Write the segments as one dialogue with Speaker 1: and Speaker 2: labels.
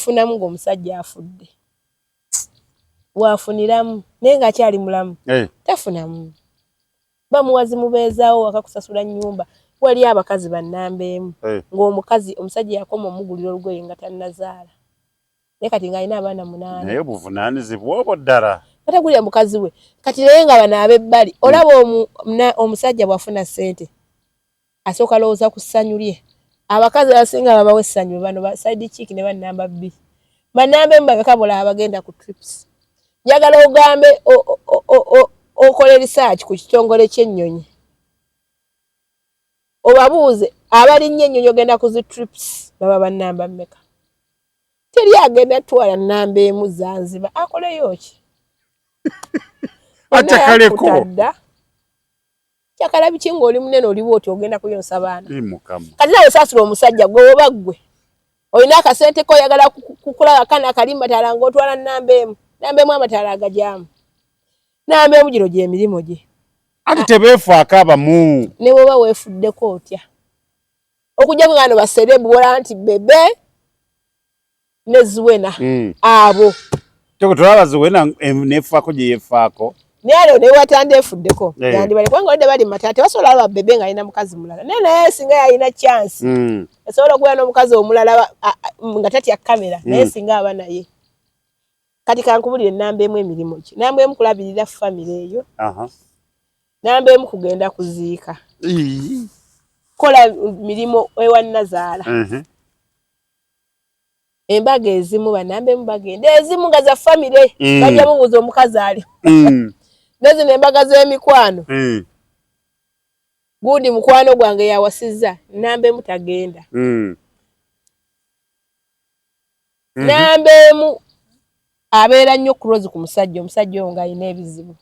Speaker 1: tefunamu ng'omusajja afudde. Waafuniramu naye ng'akyali mulamu. Tafunamu. Bamuwazi mubeezaawo wakakusasula nnyumba. Wali abakazi bannambeemu. Ng'omukazi omusajja yakoma omugulira olugoye nga tannazaala. Naye kati ng'alina abaana 8.
Speaker 2: Naye buvunaanyizibwa obwo ddala.
Speaker 1: Katagulira mukazi we. Kati naye nga bano ab'ebbali. Olaba omusajja bw'afuna ssente. Asooka lowooza ku ssanyu lye. Abakazi abasinga babawa essanyu bano ba side chick ne bannamba 2. Bannambeemu babeka bulaba bagenda ku trips. Njagala ogambe okole research ku kitongole ky'ennyonyi. Obabuuze abalinnye ennyonyi ogenda ku zi trips baba bannamba mmeka. Teri agenda twala nnambeemu Zanzibar akoleyo ki?
Speaker 2: Achakaleko.
Speaker 1: Chakala biki ng'oli munene oliwo oti ogenda kuyonsa baana.
Speaker 2: Kati
Speaker 1: nawe saasula omusajja gwe oba ggwe. Olina akasente ko oyagala kukulaba kana akalimba tala ng'otwala nnambeemu. Nnambeemu amatala agajaamu. Nnambeemu gino gy'emirimu gye.
Speaker 2: Ati tebeefaako abamu.
Speaker 1: Ne bw'oba weefuddeko otya. Okujja ngano baserebu wala nti bebe ne Zuwena. Abo.
Speaker 2: Toko tulaba Zuwena nefaako gye yefaako.
Speaker 1: Nero ne watande efuddeko. Yandi bali kwanga ode bali matate wasola ba bebe nga alina mukazi mulala. Naye singa yalina chance. Esobola okuba n'omukazi omulala nga tatya kamera. Naye singa aba naye. Kati kankubulire nnambeemu emirimu ki. Nnambeemu kulabirira family eyo. Nnambeemu kugenda kuziika. Kola mirimu ewa Nazaala. Embaga ezimu bannambeemu bagenda. Ezimu nga za family. Bajja mubuuza omukazi ali. Nezi nembaga z'emikwano. Gundi mukwano gwange yawasizza. Nnambeemu tagenda. Nnambeemu abeera nnyo close ku musajja. Omusajja oyo ng'alina ebizibu.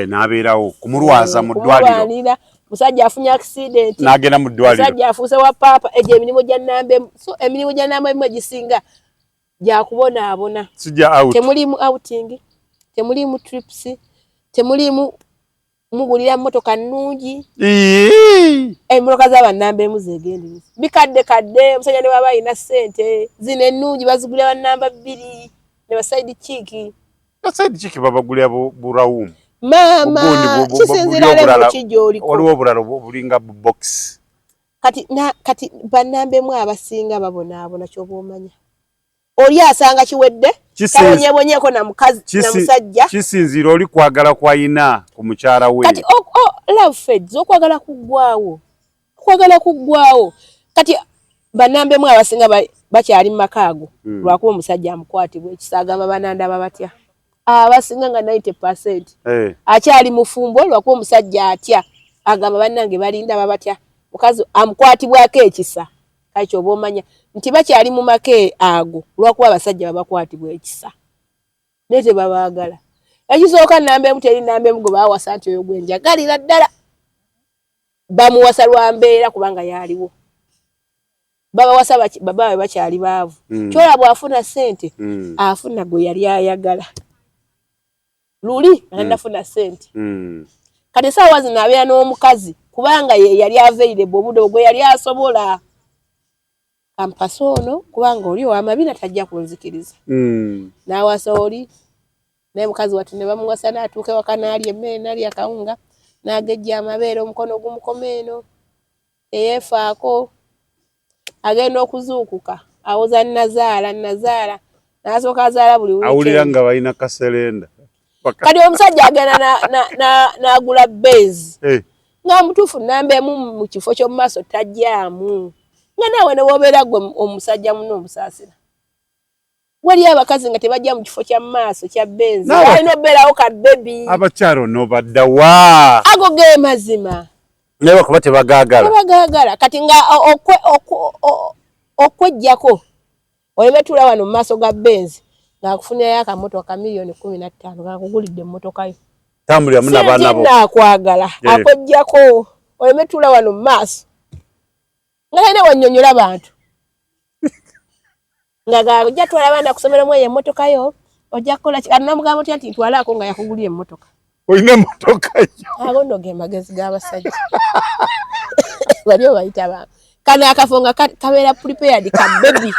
Speaker 2: N'abeerawo kumulwaza mu ddwaliro.
Speaker 1: Musajja afunye accident.
Speaker 2: N'agenda mu ddwaliro.
Speaker 1: Musajja afuuse wa paapa. Egyo emirimu gya Nnambeemu. So emirimu gya Nnambeemu egisinga gya kubonaabona.
Speaker 2: Sijja out.
Speaker 1: Temulimu outing. Temulimu trips. Temulimu mugulira mmotoka nnungi. Emmotoka z'abannambeemu zeegendereza. Bikadde kadde omusajja ne baba alina ssente. Zino ennungi bazigulira bannamba 2 ne ba side chick.
Speaker 2: Ba side chick babagulira burawumu.
Speaker 1: Maama kisinzira le mu kijjo
Speaker 2: waliwo obulala obulinga box.
Speaker 1: Kati bannambeemu abasinga babonaabona ky'oba omanya. Oli asanga kiwedde kawonyebonyeko na mukazi na musajja
Speaker 2: kisinzira oli kwagala kwayina ku mukyala we.
Speaker 1: Kati love feds okwagala kuggwaawo kati bannambeemu abasinga bakyali mu makaago lwakuba omusajja amukwatibwa ekisagamba banandaba batya abasinga nga 90% akyali mufumbo lwakuba omusajja atya agamba bannange balinda babatya mukazi amukwatibwako ekisa kati ky'oba omanya nti bakyali mu make ago lwakuba abasajja babakwatibwa ekisa naye tebabaagala. Ekisooka Nnambeemu teri Nnambeemu gwe baawasa nti oyo gwenjagalira ddala bamuwasa lwa mbeera kubanga yaaliwo babawasa baba bakyali baavu kyola bw'afuna ssente afuna gwe yali ayagala luli anafuna ssente kati saawa zino abeera n'omukazi kubanga ye yali available obudde gwe yali asobola kampasa ono kubanga oli ow'amabina tajja kunzikiriza n'awasa oli naye mukazi wati ne bamuwasa n'atuuka ewaka n'alya emmere n'alya akawunga n'agejja amabeere omukono ogumukoma eno eyeefaako agenda okuzuukuka awoza Nazaala n'asooka azaala buli weekend
Speaker 2: awulira nga balina kaserenda
Speaker 1: kati omusajja agenda n'agula Benz nga mutuufu Nnambeemu mu kifo ky'omu maaso tajjaamu nga naawe ne bw'obeera gwe omusajja muno omusaasira wali abakazi nga tebajja mu kifo kya maaso kya Benz alina obeerawo ka bebi
Speaker 2: abakyalo n'obaddawa
Speaker 1: ago ge mazima
Speaker 2: naye bakuba tebagaagala
Speaker 1: kati nga okwejjako oyemetula wano mu maaso ga Benz ng'akufunirayo akamotoka $15,000 ng'akugulidde emmotoka yo
Speaker 2: tambulira mu n'abaana bo
Speaker 1: naakwagala akwejjako oyemetula wano mu maaso nga talina wannyonnyola bantu nga ojja twala abaana kusomera mu eyo emmotoka yo ojja kukola ki namugamba otya nti ntwalaako nga yakugulira emmotoka
Speaker 2: olina emmotoka yo
Speaker 1: ago nno ge magezi g'abasajja bali obayita bantu kano akafo nga kabeera prepared ka bebi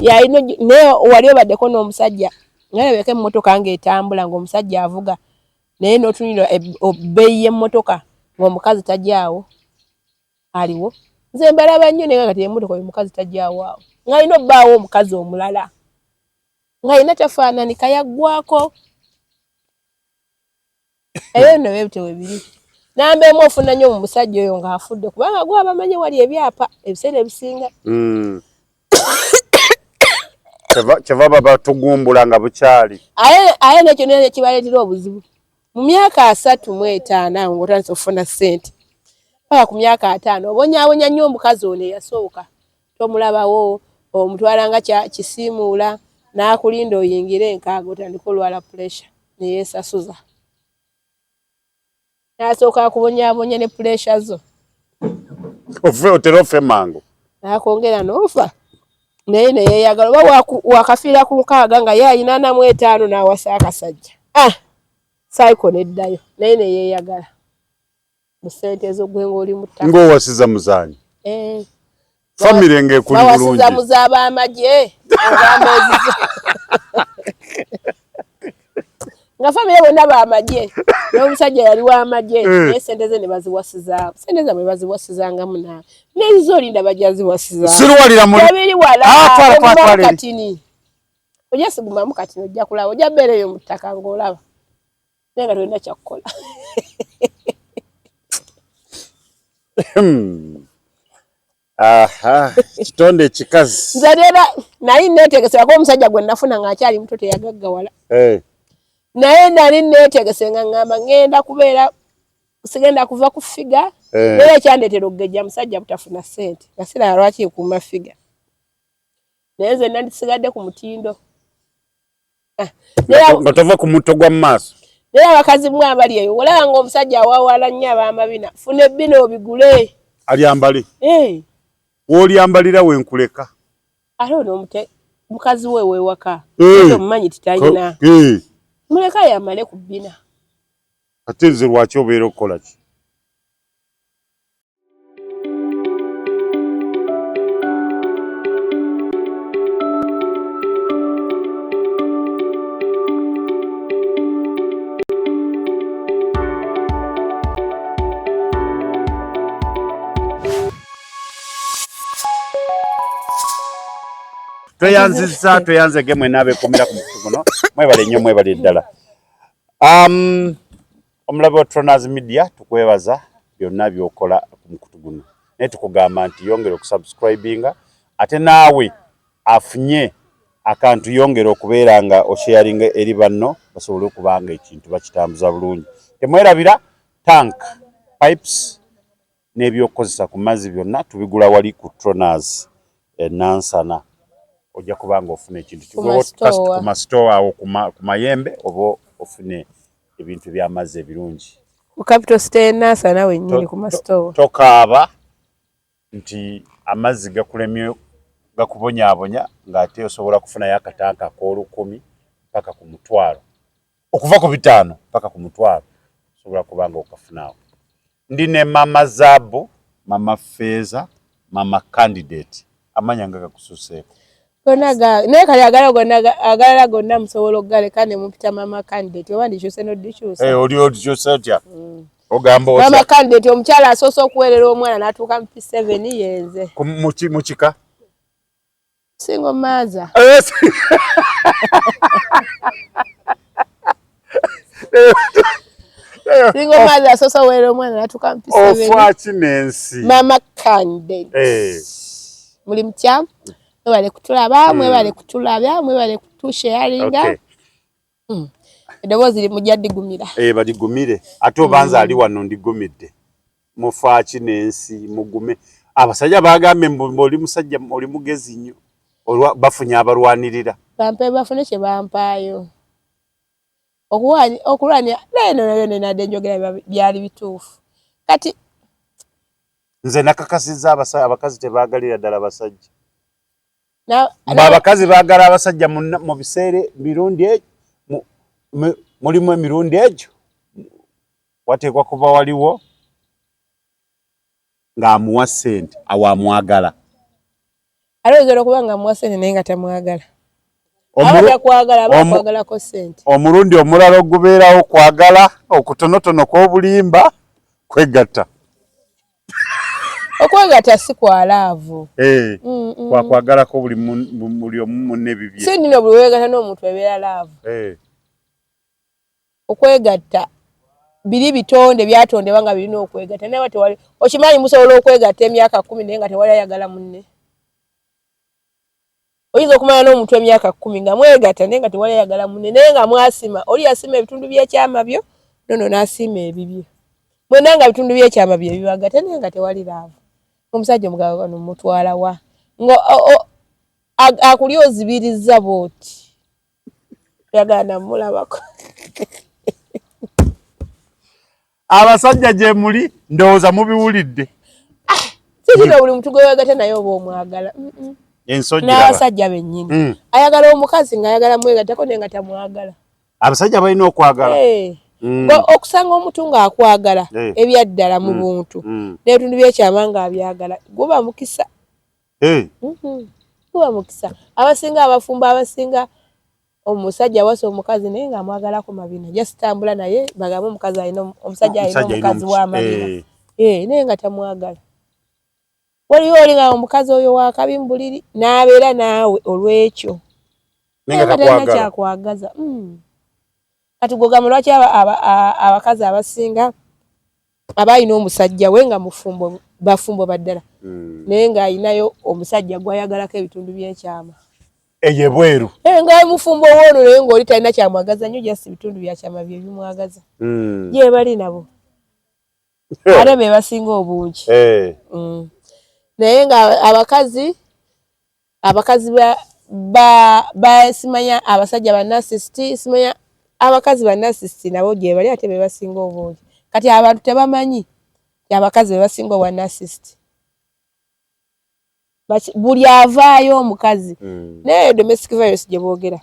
Speaker 1: ya ino ne wali obadeko n'omusajja ngalabeka emmotoka ng'etambula ng'omusajja avuga naye n'otunira obbeeyi y'emmotoka ng'omukazi tajjaawo aliwo nze mbalaba nnyo naye kati emmotoka omukazi tajjaawo awo ng'alina obbaawo omukazi omulala ng'alina tafaananika yaggwako eyo nno bebitewe biri namba emu ofuna nnyo mu musajja oyo ng'afudde kubanga gwe abamanyi wali ebyapa ebiseera ebisinga
Speaker 2: kyeva baba tugumbula nga bukyali
Speaker 1: aye nekyo naye kibaleetera obuzibu mu myaka 35 ng'otandise okufuna ssente paka ku myaka 5 obonyaabonya nnyo omukazi ono eyasooka tomulabawo omutwala nga kisiimuula n'akulinda oyingire enkaaga otandika olwala puresha neyeesasuza n'asooka akubonyaabonya ne puresha zo
Speaker 2: otera ofe mangu
Speaker 1: n'akwongera n'ofa naye neyeeyagala oba wakafiira ku nkaaga nga ye alina 45 n'awasa akasajja saiko neddayo naye neyeeyagala mu ssente ezo gwe ng'oli mu ttaka
Speaker 2: ng'owasiza muzaanyi famire ng'ekuli bulungi
Speaker 1: bawasiza muz'ab'amagye ag'ameezizo nga famire bonna b'amagye n'omusajja yali w'amagye naye ssente ze ne baziwasiza ssente zammwe baziwasizangamu naawe n'ezizo olinda bajja ziwasiza
Speaker 2: siruwalira mu
Speaker 1: ebiri wala katini ojja sigumamu katini ojja kulaba ojja bbeereyo mu ttaka ng'olaba naye nga tolina kyakukola
Speaker 2: kitonde ekikazi
Speaker 1: nze era nali neetegesera ko omusajja gwe nafuna ng'akyali muto teyagaggawala naye nali neetegese nga ngamba ngenda kubeera sigenda kuva ku figa naye ekyandeetera okugejja musajja butafuna ssente nga siraba lwaki ekuuma figa naye nze nandisigadde ku mutindo
Speaker 2: nga tova ku mutto gwa mu maaso
Speaker 1: naye abakazi mwe abali eyo olaba ng'omusajja awaawala nnyo ab'amabina funa ebbina obigule
Speaker 2: alyambale w'olyambalira wenkuleka
Speaker 1: ate ono mukazi we wewaka omumanyi titalina muleka yamale ku bbina
Speaker 2: ate nze lwaki obeera okukola ki tweyanzege mwena abeekumira ku mukutu guno mwebale nnyo mwebale ddala omulabe wa Tronaz Media tukwebaza byonna byokola ku mukutu guno naye tukugamba nti yongera okusubscribinga ate naawe afunye akantu yongera okubeera nga osharinga eri banno basobole okubanga ekintu bakitambuza bulungi temwerabira tank pipes n'ebyokukozesa ku mazzi byonna tubigula wali ku Tronaz Nansana ojja kubanga ofuna ekintu ku masitore awo ku mayembe oba ofune ebintu by'amazzi ebirungi
Speaker 1: ku Capital City Nansana wennyini ku masitore
Speaker 2: tokaaba nti amazzi gakulemye gakubonyaabonya ng'ate osobola kufunayo akatanka ak'olukumi paka ku mutwalo okuva ku 5 paka ku mutwalo osobola kubanga okafunaawo ndi ne mama Zaabu mama Feeza mama Candidate amanya nga gakususeeko
Speaker 1: naye kali agalala gonna musobola okugaleka ne mupita mama Candidate oba ndikyuse n'oddikyusa
Speaker 2: oli odikyusa otya ogamba
Speaker 1: otya mama Candidate omukyala asoose okuweerera omwana n'atuuka mu P7 yenze
Speaker 2: mu kika
Speaker 1: singo maaza singo maaza asoose okuweerera omwana n'atuuka mu P7
Speaker 2: ofwaki n'ensi
Speaker 1: mama Candidate muli mutya mwebale kutulaba mwebale kutulabya mwebale kutusharinga eddoboozi limujja digumira
Speaker 2: badigumire ate obanza ali wano ndigumidde mufaki n'ensi mugume abasajja bagambe oli musajja oli mugezi nnyo bafunye abalwanirira
Speaker 1: bampe bafune kye bampaayo okulwanya nayo nenadde njogera byali bituufu kati
Speaker 2: nze nakakasizza abakazi tebaagalira ddala basajja abakazi baagala abasajja mu biseera mirundi egyo mulimu emirundi egyo wateekwa kuba waliwo ng'amuwa ssente awo amwagala
Speaker 1: alowezera kubanga mwasene naye nga tamwagala abata kwagala abakwagala ko sente
Speaker 2: omulundi omulala ogubeerawo kwagala okutonotono kw'obulimba kwegatta
Speaker 1: okwegatta si kwa laavu
Speaker 2: kwakwagala ko buli omu munne bibye
Speaker 1: si nino buli weegatta n'omuntu ebeera laavu okwegatta biri bitonde byatondebwa nga birina okwegatta naye tewali okimanyi musobola okwegatta emyaka 10 naye nga tewali ayagala munne oyinza okumanya n'omuntu emyaka 10 nga mwegatta naye nga tewali ayagala munne naye nga mwasima oli yasima ebitundu by'ekyama byo nono n'asiima ebibye mwena nga bitundu by'ekyama bye bibagatta naye nga tewali laavu omusajja omugabo wano mutwala wa ngo akuli ozibiriza bwoti yagana mulabako
Speaker 2: abasajja gye muli ndowooza mubiwulidde
Speaker 1: sikira buli muntu gwe weegatta naye oba omwagala n'abasajja bennyini ayagala omukazi ng'ayagala mwegattako naye nga tamwagala
Speaker 2: abasajja balina okwagala
Speaker 1: okusanga omuntu ng'akwagala ebyaddala mu buntu n'ebitundu by'ekyama ng'abyagala guba mukisa guba mukisa abasinga abafumbo abasinga omusajja wasa omukazi naye ng'amwagalako mabina jasitambula naye bagambe omukazi alina omusajja alina omukazi w'amabina naye nga tamwagala waliwo oli nga omukazi oyo wakabimbuliri n'abeera naawe olw'ekyo naye nga talina kyakwagaza kati gogamba lwaki abakazi abasinga abalina omusajja we nga bafumbo baddala naye ng'alinayo omusajja gw'ayagalako ebitundu by'ekyama
Speaker 2: eye bweru
Speaker 1: ng'ali mufumbo woono naye ng'oli talina kyamwagaza nnyo jasi bitundu byakyama bye bimwagaza gye bali nabo ate be basinga obungi naye nga abakazi simanya abasajja bannasisiti simanya abakazi bannasisiti nabo gye bali ate be basinga obungi kati abantu tebamanyi abakazi be basinga obwannasisiti buli avaayo omukazi naye domestic violence gye boogera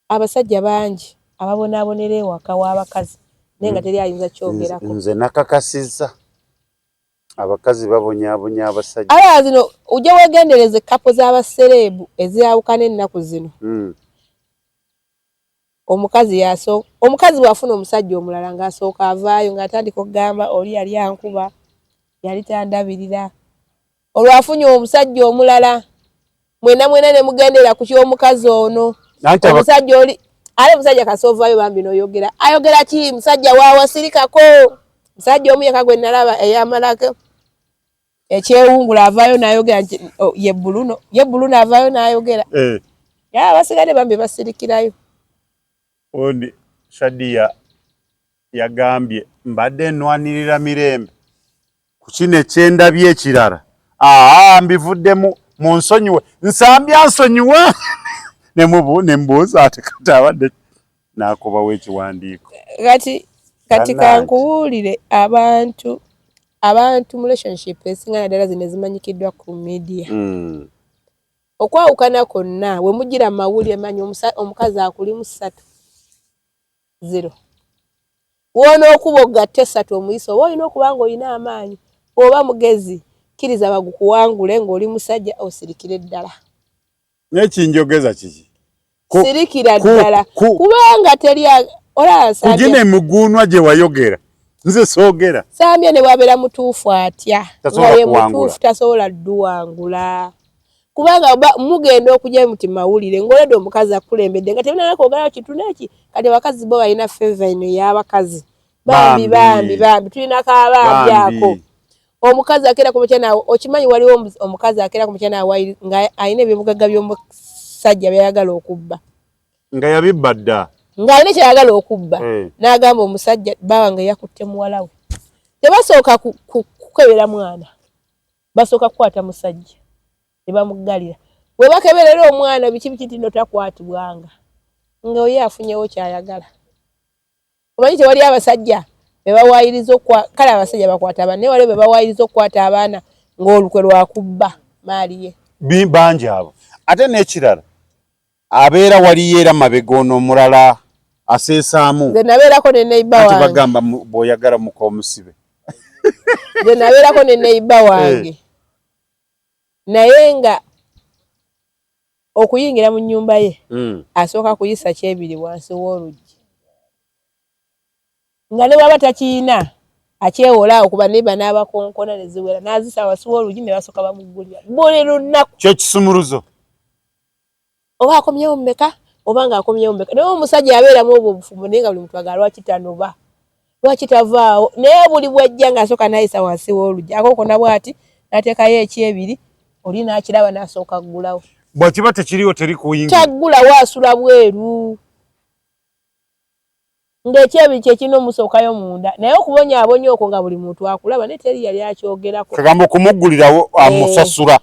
Speaker 1: abasajja bangi ababonaabonera ewaka w'abakazi naye nga teri ayinza kyogerako
Speaker 2: nze nakakasizza abakazi babonyaabonya abasajja
Speaker 1: aya zino ujja weegendereze kapo z'abasereebu ezawukana ennaku zino omukazi bw'afuna omusajja omulala ng'asooka avaayo ng'atandika okugamba oli yali ankuba yali tandabirira olwafunye omusajja omulala mwena ne mugendera ku ky'omukazi ono omusajja oli ale musajja kasoovayo bambi n'oyogera ayogera ki musajja waawasirikako musajja omu yeka gwe nalaba eyamalako ekyewungula avaayo n'ayogera nti ye bbuluno avaayo n'ayogera basigadde bambi basirikirayo
Speaker 2: Ondi Shadia yagambye mbadde nnwanirira mirembe ku kino ekyendabye ekirala mbivuddemu mu nsonyiwe nsambya nsonyiwa ne mbuuza ate kati abadde n'akubawo ekiwandiiko
Speaker 1: kati kankubuulire abantu mu relationship esinga naddala zino ezimanyikiddwa ku media okwawukana kwonna we mugira mawulire manyi omukazi akuli mu 0 woona okuba ogatte 3 omuyisa oba olina okuba nga olina amaanyi oba mugezi kkiriza bagukuwangule ng'oli musajja osirikire ddala
Speaker 2: n'ekinjogeza kiki
Speaker 1: sirikira ddala kubanga teri
Speaker 2: kugine muguunwa gye wayogera nze soogera
Speaker 1: Sambya ne bwabeera mutuufu atya nga ye mutuufu tasobola dduwangula kubanga mugenda okujja muti mawulire ng'oledde omukazi akulembedde nga tebina nakwogerayo kitundu eki kati abakazi bo balina feva eno ey'abakazi bambi tulinako abambi ako omukazi akeera ku mukya naawe okimanyi waliwo omukazi akeera ku mukya naawe nga alina ebyobugagga by'omusajja byayagala okubba
Speaker 2: nga yabibba dda
Speaker 1: ng'alina kyayagala okubba n'agamba omusajja bawange yakutte muwala we tebasooka kukebera mwana basooka kukwata musajja ne bamuggalira we bakeberera omwana biki tino takwatibwanga nga oye afunyewo kyayagala omanyi tewali abasajja bebawaayiriza kale abasajja bakwata abaana naye waliwo bebawaayiriza okukwata abaana ng'olukwe lwakubba maali ye
Speaker 2: bangi abo ate n'ekirala abeera waliyo era mabega ono omulala aseesaamu
Speaker 1: nze nabeerako ne neiba wange
Speaker 2: bagamba bw'oyagala muka omusibe
Speaker 1: nze nabeerako ne neiba wange naye nga okuyingira mu nnyumba ye asooka kuyisa kyebiri wansi w'oluggi nga ne bwaba takiina akyewola okuba neba n'abakonkona ne ziwera n'azisa wansi w'oluggi ne basooka bamuggulira buli lunaku
Speaker 2: kyo kisumuluzo
Speaker 1: oba akomyewo mmeka oba ng'akomyewo mmeka naye omusajja yabeeramu obwo obufumbo naye nga buli muntu agala lwaki tanoba lwaki tavaawo naye buli bw'ejja ng'asooka n'ayisa wansi w'oluggi akokona bw'ati n'ateekayo ekyebiri oli n'akiraba n'asooka ggulawo
Speaker 2: bw'kiba tekiriwo teri kuyingira
Speaker 1: taggulawo asula bweru ng'ekyebiri kye kirina omusookayo munda naye okubonyaabonya okwo nga buli muntu akulaba naye teri yali akyogerako
Speaker 2: kagamba okumuggulirawo amusasula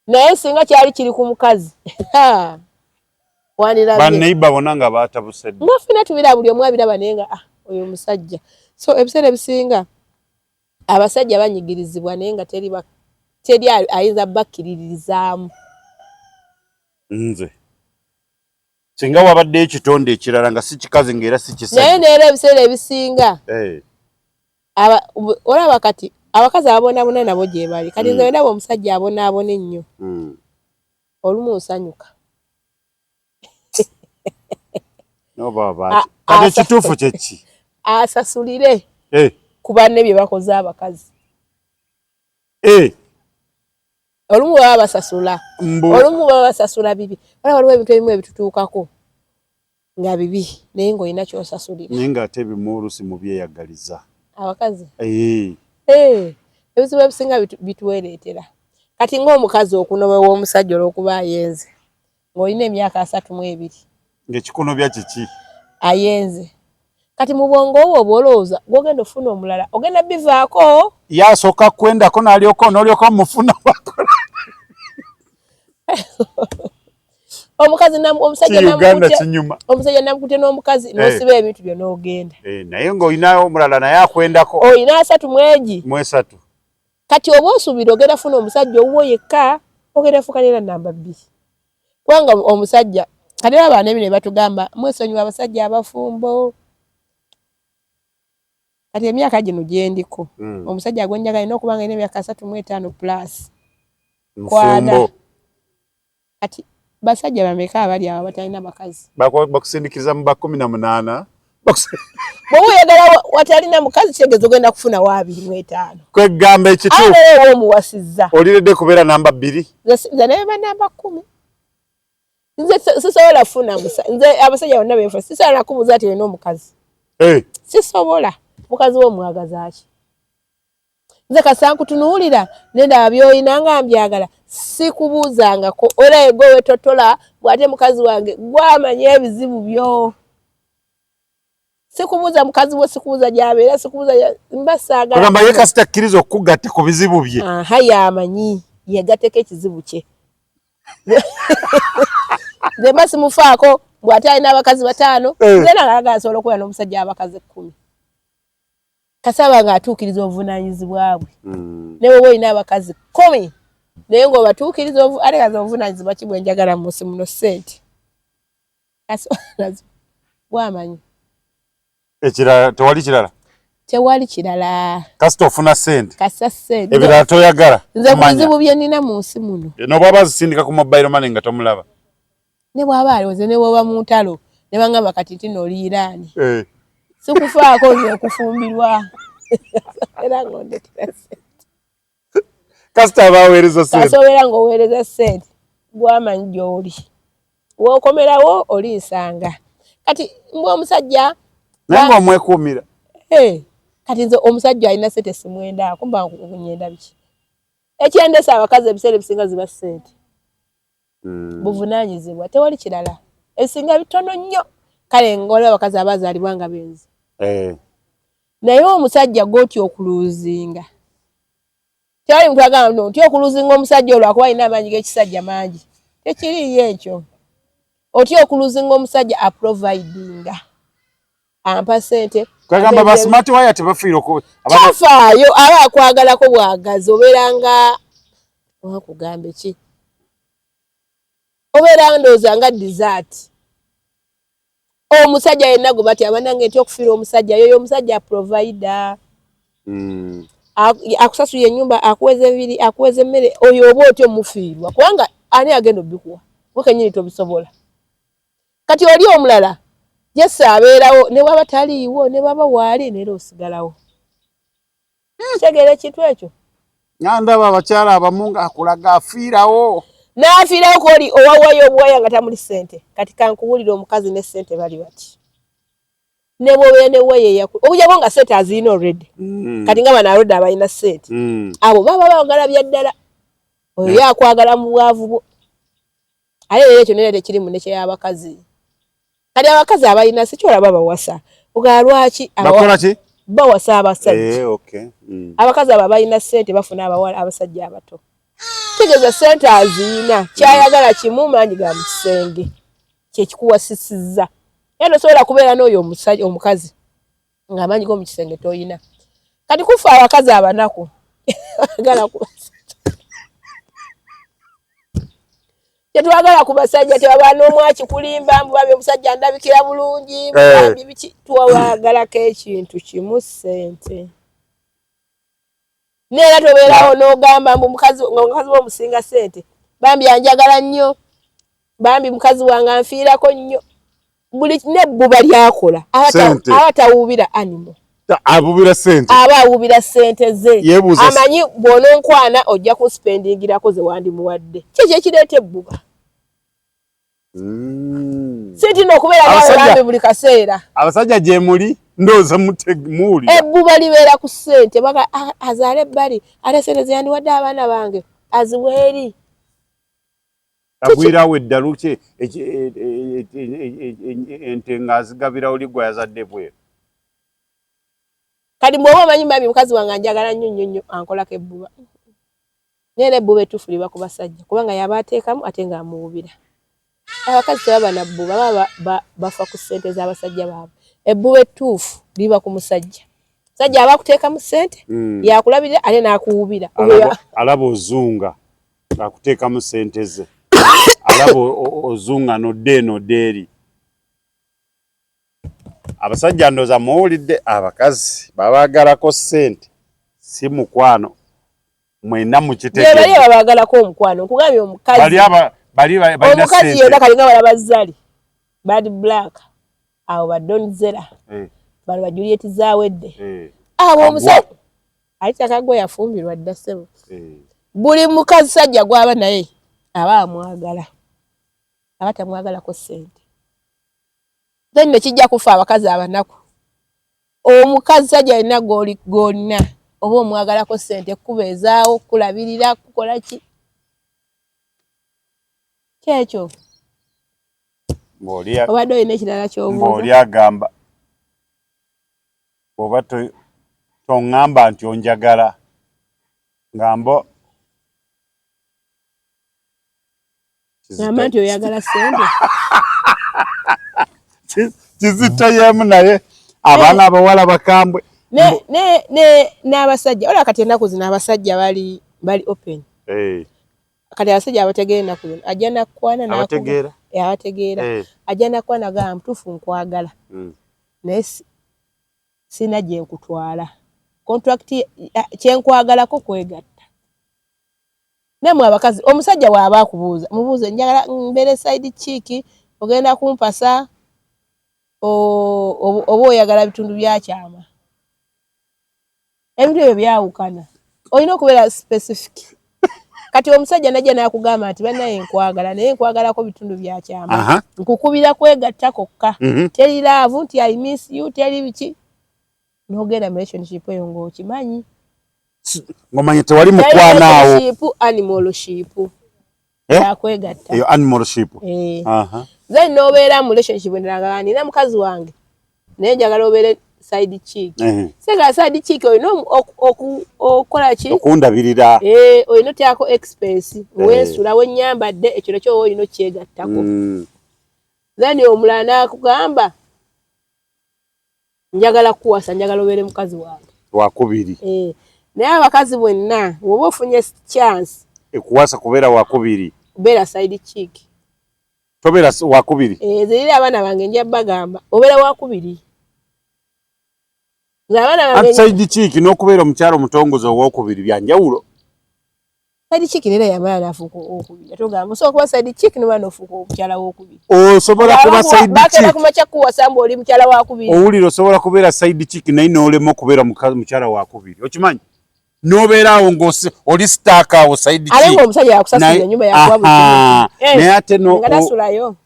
Speaker 1: naye singa kyali kiri ku mukazi
Speaker 2: banneiba bonna nga baatabusedde
Speaker 1: nga ffena tubira buli omu abiraba naye nga oyo omusajja so ebiseera ebisinga abasajja banyigirizibwa naye nga teri ayinza bakkiririzaamu
Speaker 2: nze singa wabaddeyo ekitonde ekirala nga si kikazi ng'era si kisajja
Speaker 1: naye neera ebiseera ebisinga olaba kati abakazi abonaabona nabo gye bali kati nze wendaba omusajja abonaabona ennyo olumu nsanyuka
Speaker 2: kati ekituufu kyeki
Speaker 1: asasulire ku banne bye bakoze abakazi olumu baba basasula olumu baba basasula bibi wala waliwo ebintu ebimu ebitutuukako nga bibi naye ng'olina kyosasulira
Speaker 2: naye ng'ate ebimu oluusi mu byeyagaliza
Speaker 1: abakazi ebizibu ebisinga bituwereetera kati ng'omukazi okunobewa omusajja olw'okuba ayenze ng'olina emyaka 32
Speaker 2: ng'ekikunobya kiki
Speaker 1: ayenze kati mu bwongo obwo bw'olowooza gw'ogenda ofuna omulala ogenda bivaako
Speaker 2: yaasooka kwendako n'olyoka omufuna wakola omusajja namukute n'omukazi n'osiba ebintu byo n'ogenda naye ng'olinayo omulala naye akwendako
Speaker 1: olina 3 mwegi
Speaker 2: mu 3
Speaker 1: kati oba osuubira ogenda funa omusajja owuwo yekka ogenda fuuka nera namba 2 kubanga omusajja kati era abaana ebino batugamba mwesonyiwa abasajja abafumbo kati emyaka gino gye ndiko omusajja gwenjagala alina okuba nga alina emyaka 35 plus kwada kati basajja bameka abali abo batalina bakazi
Speaker 2: bakusindikiza mu 18
Speaker 1: bw'oba oyagala watalina mukazi kitegeeza ogenda kufuna wa 25
Speaker 2: kwegamba ekituufu
Speaker 1: oba omuwasizza
Speaker 2: oliredde kubeera namba 2
Speaker 1: nze naye banamba 10 nze sisobola kufuna nze abasajja bonna beefa sisobola nakubuuza ati olina omukazi sisobola mukazi w'omwagaza ki nze kasankutunuulira nendaba by'olina nga mbyagala sikubuuzangako olaye gwe wetotola bw'ate mukazi wange gwamanya ebizibu byo sikubuuza mukazi we sikubuuza gy'abeera sikubuuza mba saagala
Speaker 2: kugamba ye kasita akkiriza okugatta ku bizibu bye
Speaker 1: yamanyi yegatteko ekizibu kye nze mba simufaako bw'ate alina abakazi 5 nze nagalaga asobola okubeera n'omusajja abakazi 10 kasaba ng'atuukiriza obuvunaanyizibwa bwe ne bwe olina abakazi 10 naye ng'obatuukiriza ate kazi obuvunaanyizibwa ki bwe njagala mu nsi muno ssente bwamanyi
Speaker 2: ekirala tewali
Speaker 1: kirala
Speaker 2: kasita ofuna ssente
Speaker 1: kasita ssente
Speaker 2: ebirala toyagala
Speaker 1: nze ku bizibu bye nnina mu nsi muno
Speaker 2: n'obwaba zisindika ku mobile money nga tomulaba
Speaker 1: ne bw'aba alowooze ne bw'oba mu ntalo ne bangamba kati nti oliiraani sikufaako nze okufumbirwa era ng'ondetera ssente
Speaker 2: kasita aba aweereza ssente
Speaker 1: kasobeera ng'oweereza ssente gw'amanyi gy'oli w'okomerawo oli nsanga kati mbwa omusajja
Speaker 2: naye ng'omwekuumira
Speaker 1: kati nze omusajja alina ssente simwenda kumba nyenda biki ekyendesa abakazi ebiseera ebisinga ziba ssente buvunaanyizibwa tewali kirala ebisinga bitono nnyo kale ng'olaba abakazi abazaalibwa nga benzi naye omusajja gw'otya okuluuzinga tewali muntu agamba otya okuluuzinga omusajja olwakuba alina amaanyi g'ekisajja mangi tekiriyo ekyo otya okuluuzinga omusajja aprovidinga ampa ssente
Speaker 2: kwegamba ba smart wire tebafiira
Speaker 1: tafaayo aba akwagalako bwagazi obeera nga wakugamba ki obeera ndowooza nga dessert omusajja yenna gwe bati abanange nti okufiira omusajja yoyo omusajja provider akusasulira ennyumba akuweza ebiri akuweza emmere oyo oba otyo mufiirwa kubanga ani agenda obikuwa kenyini tobisobola kati oli omulala Jesse abeerawo ne baba taliiwo ne baba waali ne osigalawo tegere kitu ekyo
Speaker 2: ndaba abakyala abamu akulaga afiirawo
Speaker 1: n'afiirawo koli owawayo obuwaya nga tamuli ssente kati kankuwulira omukazi ne ssente bali bati ne bwobeera ne weeye obujjako nga ssente azirina already kati nga bano already abalina ssente abo baba baagala bya ddala oyo akwagala mu bwavu bwo ale leero ekyo nera tekiri mu nekye y'abakazi kati abakazi abalina sikyolaba bawasa ogala lwaki
Speaker 2: bakola ki
Speaker 1: bawasa abasajja
Speaker 2: okay
Speaker 1: abakazi abo balina ssente bafuna abawala abasajja abato tegeza ssente azirina kyayagala kimu maanyi ga mu kisenge kyekikuwasisizza era osobola kubeera n'oyo omusajja omukazi ng'amaanyi go mu kisenge toyina kati kufa abakazi abanaku agala tetwagala ku basajja tebaba n'omwaki kulimba mbubabe omusajja ndabikira bulungi mubambi biki tuwawagalako ekintu kimu ssente neera tobeerawo n'ogamba mbu omukazi w'omusinga ssente bambi anjagala nnyo bambi mukazi wange anfiirako nnyo buli nebbuba lyakola abatawuubira animo
Speaker 2: abubira ssente
Speaker 1: aba awuubira ssente ze amanyi bw'ononkwana ojja kuspendingirako ze wandimuwadde kiki ekireeta ebbuba sintina okubeera nabambi buli kaseera
Speaker 2: abasajja gye muli ndowooza muwulira
Speaker 1: ebbuba libeera ku ssente baga azaale ebbali ate ssente ze yandiwadde abaana bange aziweeri
Speaker 2: agwirawo eddalu ki ente ng'azigabira oli gwe yazadde bweru
Speaker 1: kati bw'oba omanyi mami mukazi wange anjagala nnyo nnyo nnyo ankolako ebbuba neera ebbuba etuufu liba ku basajja kubanga yaba ateekamu ate ng'amuwubira abakazi tebaba na bbuba baba bafa ku ssente z'abasajja baabwe ebbuba ettuufu liba ku musajja musajja aba akuteekamu ssente yakulabirira ate n'akuwubira
Speaker 2: alaba ozunga ng'akuteekamu ssente ze alaba ozunga nodde eri abasajja ndooza muwulidde abakazi babaagalako ssente si mukwano mwena mukitegeeza
Speaker 1: bali babaagalako omukwano nkugambye omukazi omukazi yonna kalinga bala bazzali bad black abo badonzera bali ba Juliet zaawedde abo omusajja alitakagwe yafumbirwa dda ssebo buli mukazi sajja gwaba naye aba amwagala abatamwagalako ssente then nekijja kufa abakazi abanaku omukazi sajja alina gwolina oba omwagalako ssente kubeezaawo kulabirira kukola ki kyekyo obadde olina ekirala ky'obuuza
Speaker 2: ng'oli agamba oba toŋŋamba nti onjagala ngambo
Speaker 1: ngamba nti oyagala ssente
Speaker 2: kizita yemu naye abaana abawala bakambwe
Speaker 1: n'abasajja olaba kati ennaku zino abasajja bali open kati abasajja abategeera ennaku zino ajja nakwana
Speaker 2: abategeera
Speaker 1: ajja nakwana gamba mutuufu nkwagala naye sina gye nkutwala kontrakiti kyenkwagalako kwegatta namwe abakazi omusajja bw'aba akubuuza mubuuze njagala mbeere side chick ogenda kumpasa oba oyagala bitundu byakyama ebintu ebyo byawukana olina okubeera specific kati omusajja najja nakugamba nti bannaye nkwagala naye nkwagalako bitundu byakyama nkukubira kwegatta kokka teri laavu nti I miss you teri biki n'ogenda mu relationship eyo ng'okimanyi
Speaker 2: ng'omanyi tewali mukwanaawo
Speaker 1: animalship yakwegatta
Speaker 2: eyo animalship
Speaker 1: then n'obeera mu relationship endala nina mukazi wange naye njagala obeere side chick sega side chick olina okola ki
Speaker 2: okundabirira
Speaker 1: olina otyako expense wensula wennyambadde ekiro kyo olina okyegattako then omulala n'akugamba njagala kuwasa njagala obeere mukazi wange
Speaker 2: wakubiri
Speaker 1: naye abakazi bwenna woba ofunye chance
Speaker 2: ekuwasa kubeera wakubiri
Speaker 1: obeera side chick
Speaker 2: tobeera wakubiri
Speaker 1: zirira abaana bange nja bagamba obeera wakubiri
Speaker 2: side chick n'okubeera omukyalo omutongozi owokubiri byanjawulo
Speaker 1: side chick nera yamala nafuko okubiri togamba so kuba side chick no bano fuko omukyala w'okubiri
Speaker 2: osobola kuba side chick
Speaker 1: bakera kumacha kuwa sambo oli mukyala w'akubiri
Speaker 2: owulira osobola kubeera side chick naye n'olema okubeera mukyala w'akubiri okimanyi n'obeeraawo ng'ose oli stack awo side chick
Speaker 1: alenga omusajja yakusasira ennyumba yakuwa buli kimu
Speaker 2: naye ate
Speaker 1: nga tasulayo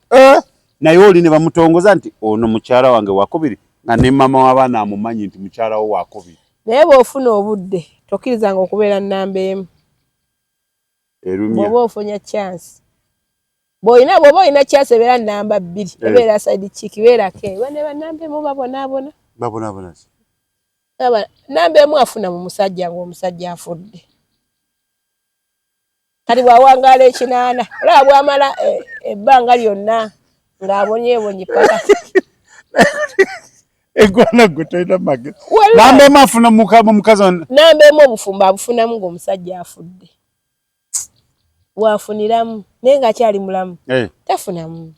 Speaker 2: naye oli ne bamutongoza nti ono mukyala wange wakubiri nga ne mama w'abaana amumanyi nti mukyala wo wakubiri
Speaker 1: naye bw'ofuna obudde tokkirizanga okubeera nnamba emu bw'oba ofunya chance bw'oba olina chance ebeera nnamba bbiri ebeera side chick beerako bane bannamba emu babonaabona nnamba emu afuna mu musajja ng'omusajja afudde kati bw'awangaala ekinaana olaba bw'amala ebbanga lyonna ng'abonyeebonye paka
Speaker 2: egwana gwe tolina magezi nnamba emu afuna mukazi
Speaker 1: nnamba emu obufumbo abufunamu ng'omusajja afudde bwafuniramu naye ng'akyali mulamu tafunamu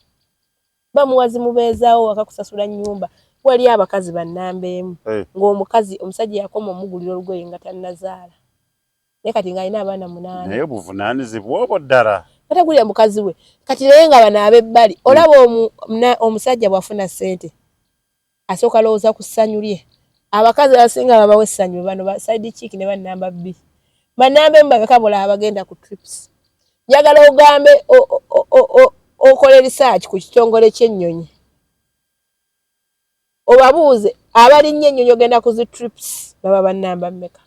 Speaker 1: bamuwazi mubeezaawo akakusasula nnyumba wali abakazi bannamba emu ng'omukazi omusajja yakoma omugulira olugoye nga tannazaala naye kati ng'alina abaana 8
Speaker 2: naye buvunaanyizibwa obwo ddala
Speaker 1: katagulira mukazi we kati naye nga bano ab'ebbali olaba omusajja bw'afuna ssente asooka lowooza ku ssanyu lye abakazi abasinga babawa essanyu bano side chick ne bannamba bbiri bannamba emu babeka bulaba bagenda ku trips njagala ogambe okole research ku kitongole ky'ennyonyi obabuuze abalinnye ennyonyi ogenda ku zi trips baba bannamba mmeka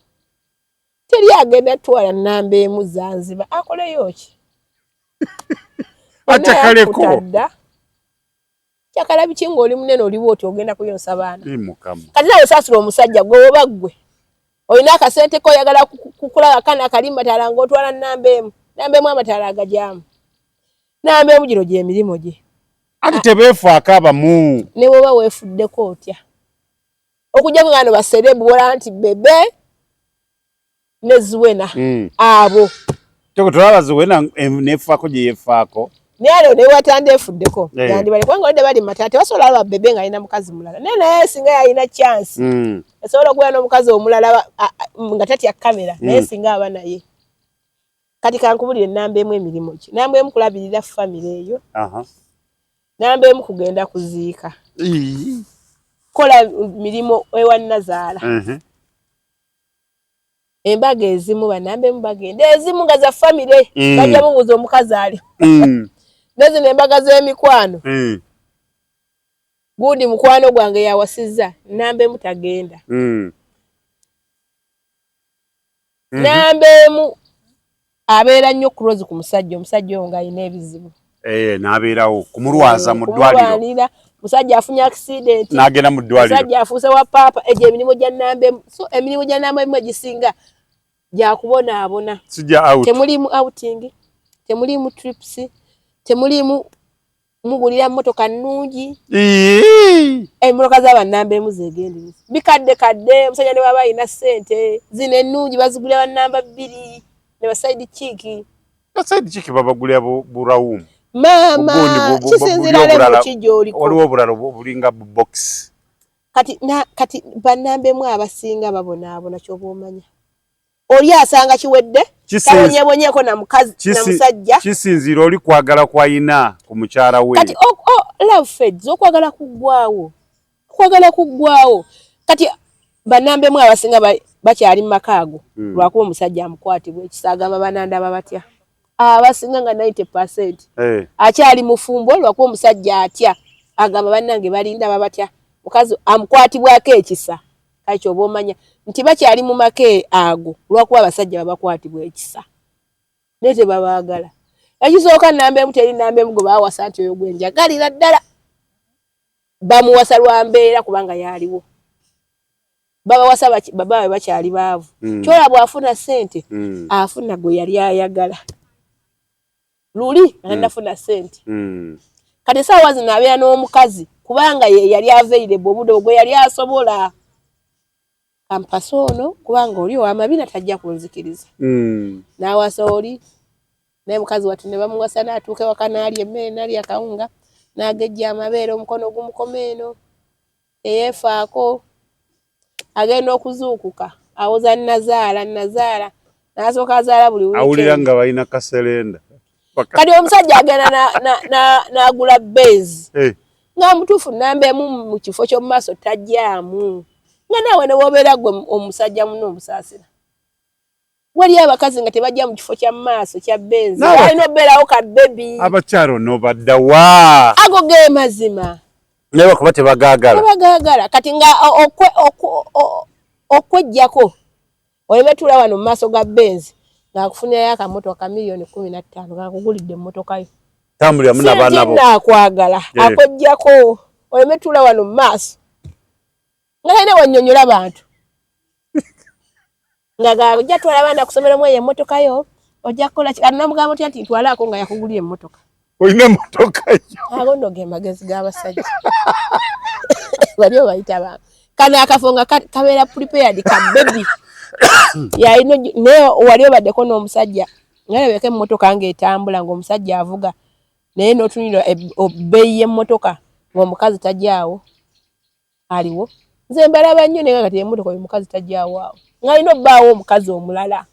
Speaker 1: teri agenda twala nnamba emu Zanzibar akoleyo ki
Speaker 2: atakaleko kyakala biki ng'oli munene oliwo oti ogenda kuyonsa baana kati nawe saasula omusajja gwe oba ggwe olina akasente ko oyagala kukulaba kana akalimba tala ng'otwala nnamba emu amataala agajaamu nnamba emu giro gy'emirimu gye ati tebeefaako abamu ne bw'oba weefuddeko otya okujja ngano baserebu wala nti bebe ne Zuwena abo tolaba Zuwena neefaako gye yeefaako naye ne watanda efuddeko yandibale kubanga olidde bali mataate basobola aba bebe ng'alina mukazi mulala naye singa yalina chance esobola okubeera n'omukazi omulala nga tatya kamera naye singa aba naye kati kankubulire nnamba emu emirimu ki nnamba emu kulabirira famire eyo nnamba emu kugenda kuziika kola mirimu ewa Nazaala embaga ezimu bannamba emu bagenda ezimu nga za famire bajja mubuuza omukazi ali nezino embaga z'emikwano gundi mukwano gwange yawasizza nnamba emu tagenda nnamba emu abeera nnyo close ku musajja omusajja oyo ng'alina ebizibu n'abeerawo kumulwaza mu ddwaliro musajja afunye accident n'agenda mu ddwaliro musajja afuuse wa paapa egyo emirimu gya nnamba emu so emirimu gya nnamba emu egisinga gyakubonaabona temulimu outing temulimu trips temulimu mugulira mmotoka nnungi emmotoka z'abannamba emu zegendereza bikadde kadde omusajja ne baba alina ssente zino ennungi bazigulira bannamba bbiri ne baside chick baside chick babagulira burawumu mama kisinzira le mu kijjoliko waliwo obulala obulinga box kati bannamba emu abasinga babonaabona ky'oba omanya oli asanga kiwedde kabonyebonyeko na mukazi na musajja kisinzira oli kwagala kwayina ku mukyala we kati love feds okwagala kuggwaawo kati bannamba emu abasinga bakyali mu makaago lwakuba omusajja amukwatibwa ekisagamba banandaba batya abasinga nga 90% akyali mufumbo lwakuba omusajja atya agamba bannange balinda babatya mukazi amukwatibwako ekisa kati oba omanya nti bakyali mu make ago lwakuba abasajja babakwatibwa ekisa naye tebabaagala ekisooka nnamba emu teri nnamba emu gwe baawasa nti oyo gwenjagalira ddala bamuwasa lwa mbeera kubanga yaaliwo babawasa babawe bakyali baavu kyola bw'afuna ssente afuna gwe yali ayagala luli anafuna ssente kati essaawa zino abeera n'omukazi kubanga ye yali available obudde gwe yali asobola kampasa ono kubanga oli ow'amabina tajja kunzikiriza n'awasa oli naye mukazi wati ne bamuwasa n'atuuka ewaka n'alya emmere n'alya akawunga n'agejja amabeere omukono ogumukoma eno eyeefaako agenda okuzuukuka awoza Nazaala
Speaker 1: N'asooka azaala buli weekend.
Speaker 2: Awulira nga balina kaserenda.
Speaker 1: Kati omusajja agenda n'agula Benz. Nga mutuufu nnamba emu mu kifo ky'omu maaso tajjaamu. Nga naawe ne bw'obeera gwe omusajja muno omusaasira. Waliyo abakazi nga tebajja mu kifo kya maaso kya Benz. Balina obbeerawo ka bebi. Abakyalo n'obadda wa? Ago ge mazima. Naye bakuba tebagaagala. Tebagaagala. Kati nga okwejjako oyebeetula wano mu maaso ga Benz ng'akufunirayo akamotoka $15,000 ng'akugulidde emmotoka yo. Tambulira mu n'abaana bo. Sinaakwagala. Akwejjako oyebeetula wano mu maaso. Nga naye wannyonnyola abantu. Nga ojja twala abaana kusomera mu eyo emmotoka yo ojja kukola ki? Namugamba otya nti ntwalaako nga yakugulira emmotoka. Olina emmotoka yo. Ago nno ge magezi g'abasajja. Bali obayita bantu. Kano akafo nga kabeera prepared ka baby. Yalina naye wali obaddeko n'omusajja ngalabeko emmotoka ng'etambula ng'omusajja avuga naye n'otunira ebbeeyi y'emmotoka ng'omukazi tajjaawo aliwo. Nze mbalaba nnyo naye nga kati emmotoka oyo mukazi tajjaawo awo. Ng'alina obbaawo omukazi omulala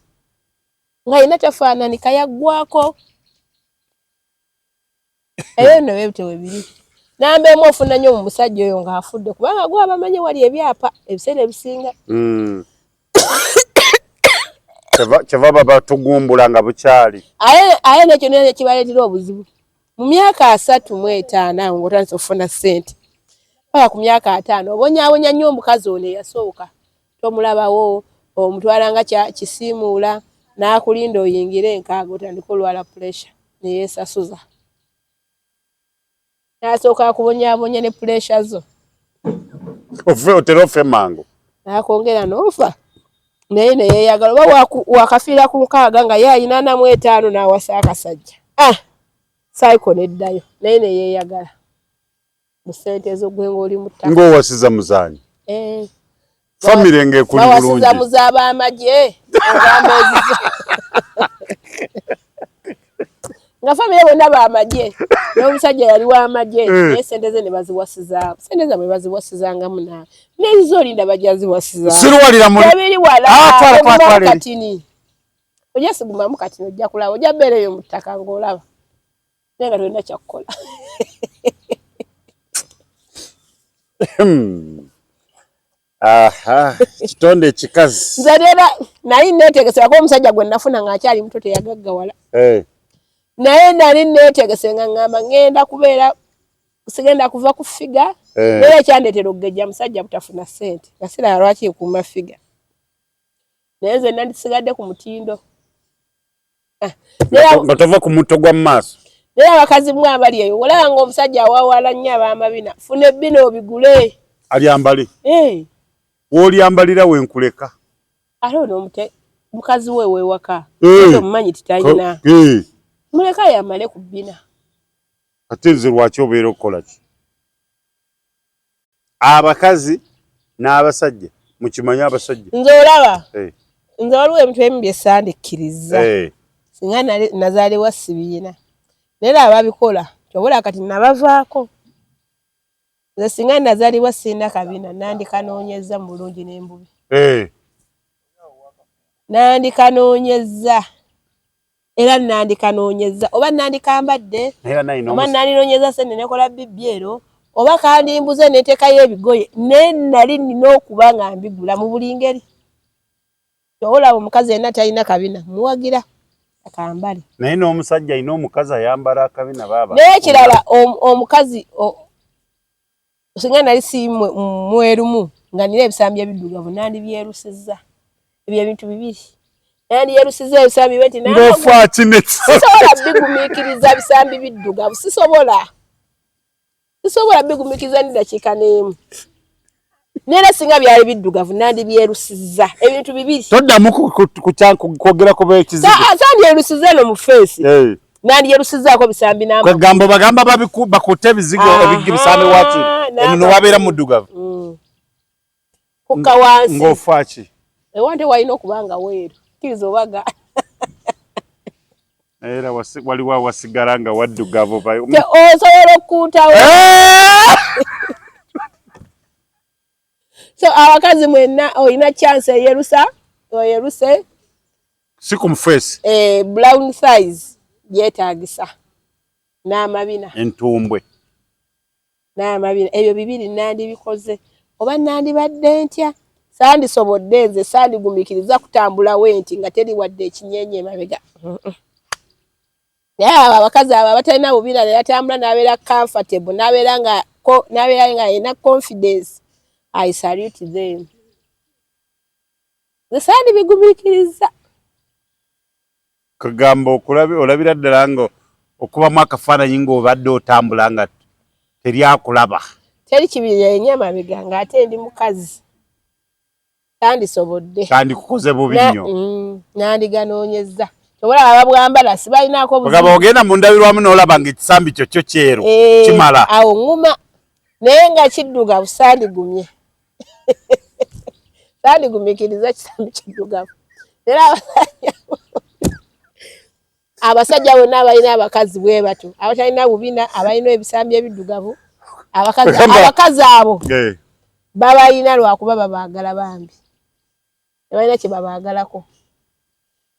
Speaker 1: ng'alina tafaananika yaggwako. Eyo nno bwe biri. Namba emu ofuna nnyo mu musajja oyo ng'afudde kubanga gwe abamanyi wali ebyapa ebiseera ebisinga. Kyeva baba tugumbula nga bukyali. Aye nekyo naye kibaleetera obuzibu. Mu myaka 35 ng'otandise okufuna ssente. Paka ku myaka 5 obonyaabonya nnyo omukazi ono eyasooka. Tomulabawo omutwala nga kisiimuula n'akulinda oyingire enkaaga otandika olwala pressure ne yeesasuza. N'asooka akubonyaabonya ne pressure zo. Otera ofe mangu. N'akwongera n'ofa. Naye ne yeeyagala oba wakafiira ku nkaaga nga ye alina 45 n'awasa akasajja. Saiko neddayo naye ne yeeyagala. Mu ssente ezo gwe ng'oli mu ttaka. Ng'owasiza muzaanyi. Famire ng'ekuli bulungi. Bawasiza muzaaba amagye. Nga famire bonna baamagye. N'omusajja yali w'amagye. Naye ssente ze ne baziwasiza. Ssente zammwe baziwasizangamu naawe. N'ezizo olinda bajja ziwasiza. Siruwalira mu. Ebiri wala. Twala katini. Ojja sigumamu katini ojja kulaba. Ojja bbeereyo mu ttaka ng'olaba. Naye nga tolina kyakukola. Aha, kitonde kikazi. Nze leero nali neetegese ko omusajja gwe nafuna ng'akyali muto teyagaggawala. Naye nali neetegese nga ngamba ngenda kubeera sigenda kuva ku figa. Naye ekyandeetera okugejja musajja butafuna ssente. Nga siraba lwaki ekuuma figa. Naye nze nandisigadde ku mutindo. Nga tova ku mutto gwa mu maaso. Naye abakazi mwe abali eyo olaba ng'omusajja awaawala nnyo abaamabina funa ebbina obigule. Alyambale. W'olyambalira wenkuleka. Ate ono mukazi we wewaka. Omumanyi titalina. Muleka yamale ku bbina. Ate nze lwaki obeera okukola ki? Abakazi n'abasajja mukimanyi abasajja. Nze olaba. Nze waliwo ebintu ebimu bye sandikkiriza. Singa nazaalibwa sibiina. Naye ababikola kyobula kati nabavaako. Nze singa nazaalibwa sirina kabiina nandikanoonyezza mu bulungi n'embubi. Nandikanoonyezza era nandikanoonyezza oba nandikambadde oba nandinoonyezza sente nekola bibbyero oba kandimbuze neteekayo ebigoye naye nali nina okuba nga mbigula mu buli ngeri. Kyobulaba omukazi yenna talina kabina muwagira akambale. Naye n'omusajja alina omukazi ayambala akabina baaba. Naye ekirala omukazi singa nali si mwerumu nga nina ebisambi ebiddugavu nandibyerusizza. Ebyo ebintu bibiri. Nandiyerusizza ebisambi beti n'ofa kineki. Sisobola bigumiikiriza bisambi biddugavu. Sisobola bigumiikiriza n'eddakiika n'emu. Nera singa byali biddugavu nandibyerusizza. Ebintu bibiri. Toddamu kwogera ku beekizibu. Sandyerusizza no mu feesi. Nandiyerusizzaako bisambi n'amakubo. Kwegamba bagamba bakutte ebizigo ebisambi waakiri. Eno wabeera muddugavu. Kukka wansi. Ng'ofa ki? Ewante walina okuba nga weeru. Kkiriza obaga. Era waliwo awasigala nga waddugavu. Osobola okkuutawo. So abakazi mwenna olina chance eyerusa oyeruse
Speaker 2: Si ku face.
Speaker 1: Brown thighs yetagisa. N'amabina.
Speaker 2: Entumbwe.
Speaker 1: N'amabina. Ebyo bibiri nandi bikoze. Oba nandi badde ntya. Sandi sobodde nze sandi gumikiriza kutambula wenti nga teri wadde ekinyenye mabega. Abakazi abo abatalina bubira ne yatambula n'abeera comfortable n'abeera nga ina confidence. I salute them. Nze sandi bigumikiriza.
Speaker 2: Kagamba olabira ddala ngo okubamu akafaananyi ng'obadde otambula nga teri akulaba. Teri
Speaker 1: kibiryenye mabega ng'ate ndi mukazi. Tandisobodde.
Speaker 2: Tandikukoze bubi nnyo.
Speaker 1: Nandiganoonyezza. Tobola ababwambala sibalinaako buzibu.
Speaker 2: Bagamba ogenda mu ndabirwamu n'olaba ng'ekisambi kyo kyeru kimala.
Speaker 1: Awo ŋŋuma naye nga kiddugavu sandigumye. Sandigumikiriza kisambi kiddugavu. Era abasajja bonna abalina abakazi bwe batyo abatalina bubina abalina ebisambi ebiddugavu abakazi abo babalina lwakuba babaagala bambi tebalina kye babaagalako.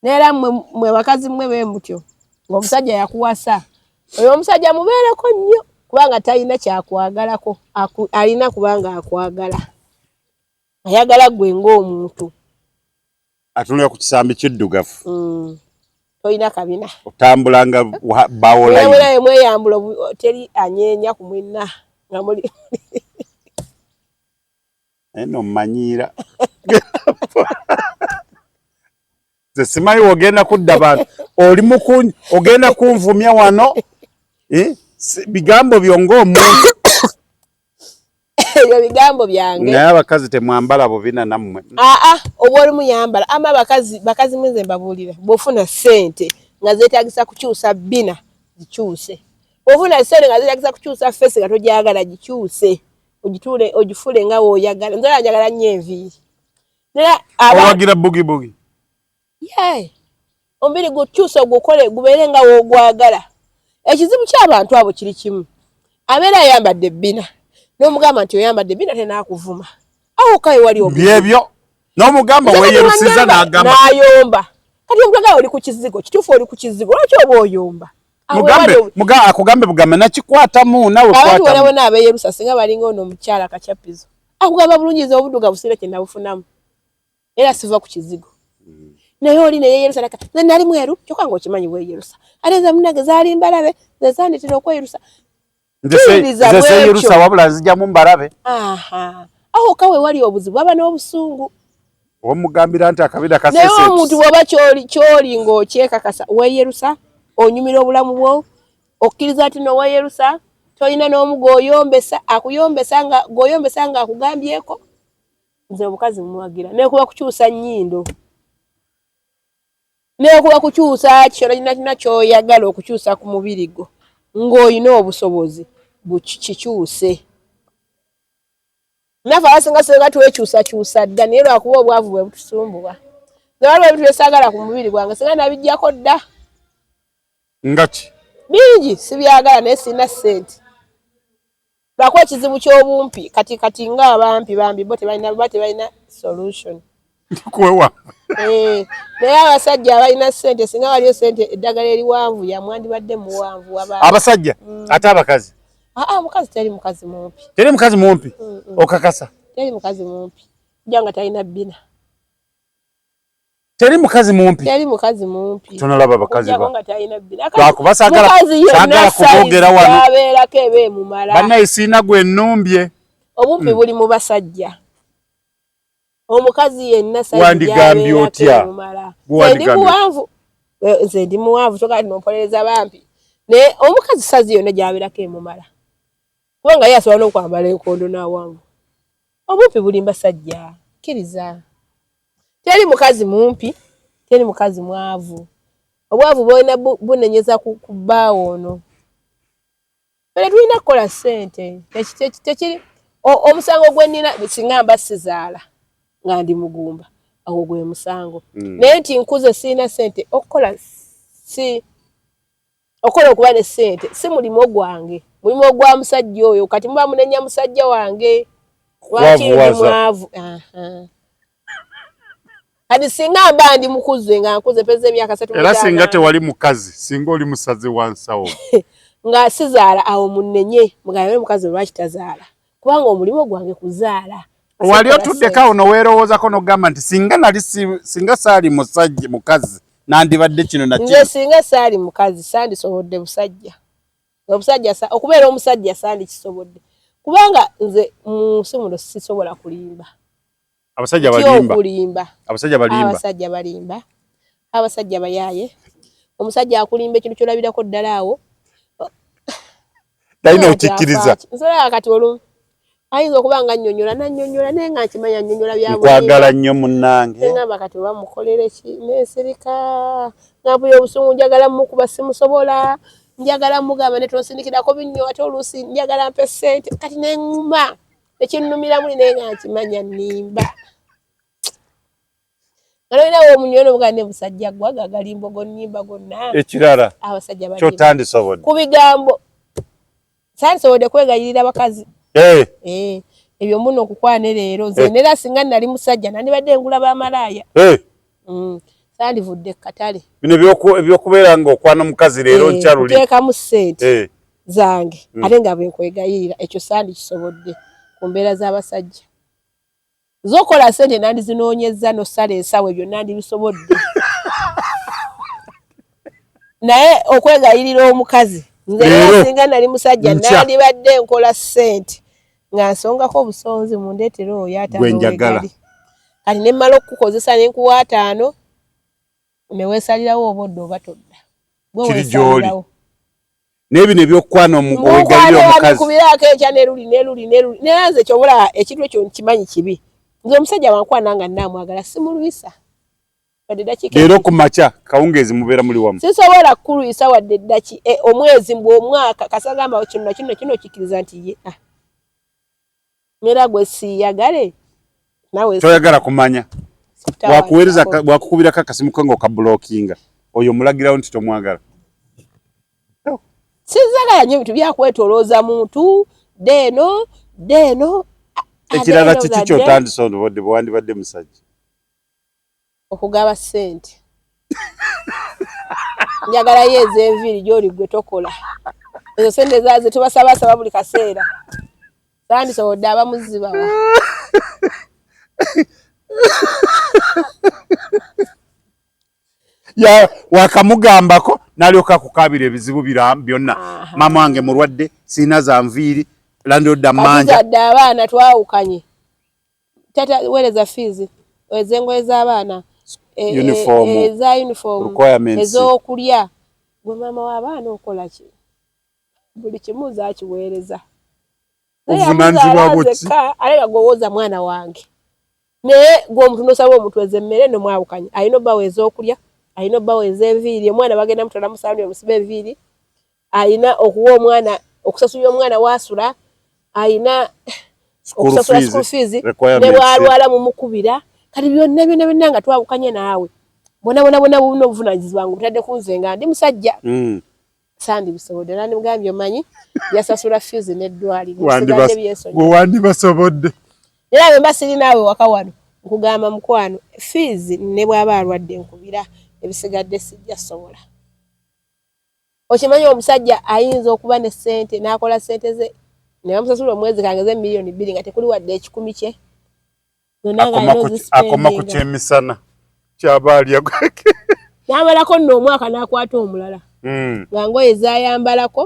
Speaker 1: Neera mwe bakazi mmwe bwe mutyo ng'omusajja yakuwasa oyo omusajja mubeereko nnyo kubanga talina kyakwagalako alina kubanga akwagala ayagala gwe ng'omuntu
Speaker 2: atunula ku kisambi kiddugavu. Toyina kabina. Otambula nga bawola.
Speaker 1: Wera mweyambula teri anyeenya ku mwinna nga muli.
Speaker 2: Eno mmanyiira. Ze simanyi ogenda kudda bantu. Oli mukunyi ogenda kunvumya wano. Bigambo byongo omuntu.
Speaker 1: Ebyo bigambo byange.
Speaker 2: Naye abakazi temwambala bubina nammwe.
Speaker 1: Oba oli muyambala ama bakazi mwenze mbabuulira bw'ofuna ssente nga zeetagisa kukyusa bina zikyuse. Bw'ofuna ssente nga zeetagisa kukyusa fesi nga togyagala gikyuse ogifule nga w'oyagala. Nze njagala nnyo enviiri.
Speaker 2: Owagira bugi.
Speaker 1: Omubiri gukyuse ogukole gubeere nga w'ogwagala. Ekizibu ky'abantu abo kiri kimu. Abeera ayambadde bina. N'omugamba nti oyambadde bina tenaakuvuma. Awo kawe wali obuzibu.
Speaker 2: Byebyo. N'omugamba weeyerusiza n'agamba.
Speaker 1: N'ayomba. Kati omugamba oli ku kizigo, kituufu oli ku kizigo. Lwaki oba oyomba?
Speaker 2: Akugambe bugambe nakikwatamu nawe kwatamu.
Speaker 1: Abantu wala bonna abeeyerusa singa balinga ono omukyala Kacappizo. Akugamba bulungi obuddugavu busire kye nabufunamu. Era siva ku kizigo. Naye oli ne yeeyerusa laka. Nze nali mweru kyokka ng'okimanyi weeyerusa. Ate nze munnange zaali mbalabe, nze saanditira okweyerusa.
Speaker 2: Nze seeyerusa wabula nzijjamu mbalabe.
Speaker 1: Aho kawe wali obuzibu waba n'obusungu.
Speaker 2: Omugambira nti akabina kasese.
Speaker 1: Naye omuntu bw'oba kyoli ng'okyekakasa weeyerusa onyumira obulamu bwo okkiriza ati n'oweeyerusa tolina n'omu gw'oyombesa akuyombesa nga akugambyeko. Nze obukazi mumuwagira neekuba kukyusa nnyindo neekuba kukyusa kyonna ky'oyagala okukyusa ku mubiri gwo ng'olina obusobozi kikyuse. Naffe abasinga twekyusakyusa dda naye lwakuba obwavu bwe butusumbuwa. Nze waliwo ebintu byesaagala ku mubiri gwange singa nabiggyako dda.
Speaker 2: Ngaki?
Speaker 1: Bingi sibyagala naye sirina ssente. Lwakuba ekizibu ky'obumpi kati ng'abampi bambi bo tebalina solution.
Speaker 2: Kwewa.
Speaker 1: Naye abasajja abalina ssente singa waliyo ssente eddagala eriwanvu yamwandibadde muwanvu.
Speaker 2: Abasajja ate abakazi?
Speaker 1: Mukazi teri mukazi mumpi.
Speaker 2: Teri mukazi mumpi? Okakasa?
Speaker 1: Teri mukazi mumpi. Kujja nga talina bina.
Speaker 2: Teri mukazi mumpi?
Speaker 1: Teri mukazi mumpi.
Speaker 2: Tonalaba abakazi ba.
Speaker 1: Kujja nga talina bina.
Speaker 2: Lwakuba saagala kuboogera wano.
Speaker 1: Abeerako eba emumala.
Speaker 2: Bannaye siina gwe nnumbye.
Speaker 1: Obumpi buli mu basajja. Omukazi yenna sajja
Speaker 2: wandigambye otya?
Speaker 1: Nze ndi muwanvu kyokka nompolereza bampi. Naye omukazi sazi yonna gy'abeerako emumala. Kubanga ye asobola n'okwambala enkondo n'awanvu. Obumpi buli mbasajja. Kkiriza. Teri mukazi mumpi, teri mukazi mwavu. Obwavu bwolina bunenyeza ku bbaawo ono. Bale tulina kukola ssente. Tekiri omusango gwe nnina singa mba sizaala nga ndi mugumba. Awo gwe musango. Naye nti nkuze siina ssente okukola okuba ne ssente si mulimu gwange. Mulimu ogwa musajja oyo kati muba munenya musajja wange. Lwaki ndi mwavu? Kati singa bandi mukuze nga nkuze peze emyaka 3
Speaker 2: era singa tewali mukazi singa oli musaze wansawo
Speaker 1: nga sizaala awo munenye mugabe mukazi lwaki tazaala kubanga omulimo gwange kuzaala
Speaker 2: wali otuddeko ono weerowoozako n'ogamba nti singa saali musajja mukazi nandibadde kino nakino
Speaker 1: nze singa saali mukazi sandisobodde busajja okubeera omusajja sandikisobodde kubanga nze mu nsi muno sisobola kulimba
Speaker 2: abasajja balimba
Speaker 1: abasajja bayaaye omusajja akulimba ekintu kyolabirako ddala awo
Speaker 2: talina okikkiriza
Speaker 1: nsobola kati olumu ayinza okuba nga nnyonnyola nannyonnyola naye nga nkimanya nnyonnyola
Speaker 2: nkwagala nnyo munnange
Speaker 1: ngamba kati oba mukolere ki neesirika ngaapuya obusungu njagala mukuba simusobola njagala mugamba ne tonsindikirako binnyo ate oluusi njagala mpe ssente kati neŋŋuma ekinnumira muli naye nga nkimanya nnimba nalinawo omunyono buga ne busajja gwaga galimbogo nnimba gonna
Speaker 2: ekirala
Speaker 1: abasajja
Speaker 2: kyotandisobodde
Speaker 1: ku bigambo sandisobodde kwegayirira bakazi ebyo muno okukwane leero nze nera singa nali musajja nandibadde ngula bamalaaya sandivudde katale
Speaker 2: bino ebyokubeera nga okwana omukazi leero nkyaluli
Speaker 1: teekamu ssente zange ate nga bwenkwegayirira ekyo sandikisobodde ku mbeera z'abasajja zokola ssente nandizinoonyezza nosala ensawo ebyo nandibisobodde naye okwegayirira omukazi nze nera singa nali musajja nandibadde nkola ssente nga nsongako obusonzi mundeetera oyo ataano kati ne mmala okukozesa ne nkuwa 5 ne weesalirawo obodde oba todda
Speaker 2: kiri gy'oli n'ebino ebyokukwana omuwegalira omukazi
Speaker 1: kubiraako ekya neruli naye nze kyobula ekintu ekyo nkimanyi kibi nze omusajja wankwana nga nnaamwagala simulwisa
Speaker 2: leero ku makya kawungeezi mubeera muli wamu
Speaker 1: sisobola kukulwisa wadde eddaki omwezi mbw'omwaka kasagamba kino kikkiriza nti ye mera gwe siiyagale nawe
Speaker 2: toyagala kumanya wakukubirako akasimu ke ng'okabulookinga oyo omulagirawo nti tomwagala
Speaker 1: sizagala nnyo ebintu byakwetolooza muntu deeno
Speaker 2: ekirala kiki kyotandisondobodde bwe wandibadde musajja
Speaker 1: okugaba ssente njagalayo ez'enviiri gy'oli gwe tokola ezo ssente zaaze tubasabasaba buli kaseera sandisobodde abamuzibawa
Speaker 2: wakamugambako n'alyoka akukabira ebizibu byonna maama wange mulwadde siina za nviiri landodda manja
Speaker 1: adde abaana twawukanye tata weereza fiizi ezengoye z'abaana eza uniform ez'okulya gwe maama w'abaana okola ki buli kimu zakiweereza
Speaker 2: ovunaanyizibwa bweki
Speaker 1: ate nga gwowooza mwana wange naye gwe omuntu nosaba omuntu ez'emmere nomwawukanye alina obbawo ez'okulya alina obbawo ez'enviiri omwana bagenda mutwala mu saluni omusiba enviiri alina okuwa omwana okusasulira omwana waasula alina okusasula school fees ne bwalwala mumukubira kati byonna nga twawukanye naawe bonna buno obuvunaanyizibwa nga butadde ku nze nga ndi musajja sandi bisobodde nandimugambye omanyi yasasula fees n'eddwaliro
Speaker 2: gwe wandibasobodde
Speaker 1: era bwe mba siri naawe waka wano nkugamba mukwano fees ne bw'aba alwadde nkubira ebisigadde sijja sobola okimanyi omusajja ayinza okuba ne ssente n'akola ssente ze ne bamusasula omwezi kangeze miliyoni 2 nga tekuli wadde ekikumi kye
Speaker 2: akoma ku kyemisana kyabaalya gweke
Speaker 1: n'amalako nno omwaka n'akwata omulala nga ngoye zayambalako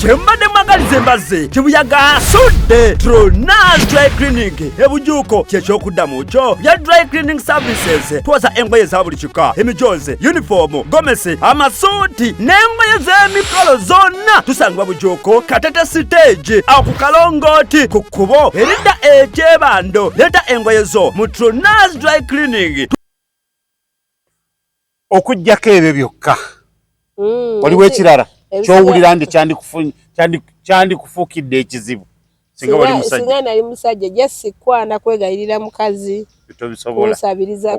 Speaker 3: kyembadde mwagaliza embazze kibuyaga asudde Tronaz Dry Cleaning ebujuuko kyekyokuddamu kyo bya dry cleaning services twoza engoye za buli kika emijoze uniform gomesi amasuuti n'engoye z'emikolo zonna tusangibwa bujuuko Katete stage awo ku Kalongooti ku kkubo eridda ekyebando leeta engoye zo mu Tronaz Dry Cleaning
Speaker 2: okujjako ebyo byokka waliwo ekirala kyowulira ndi kyandikufuukidde ekizibu singa wali musajja
Speaker 1: singa nali musajja jasikwana kwegayirira mukazi kusabiriza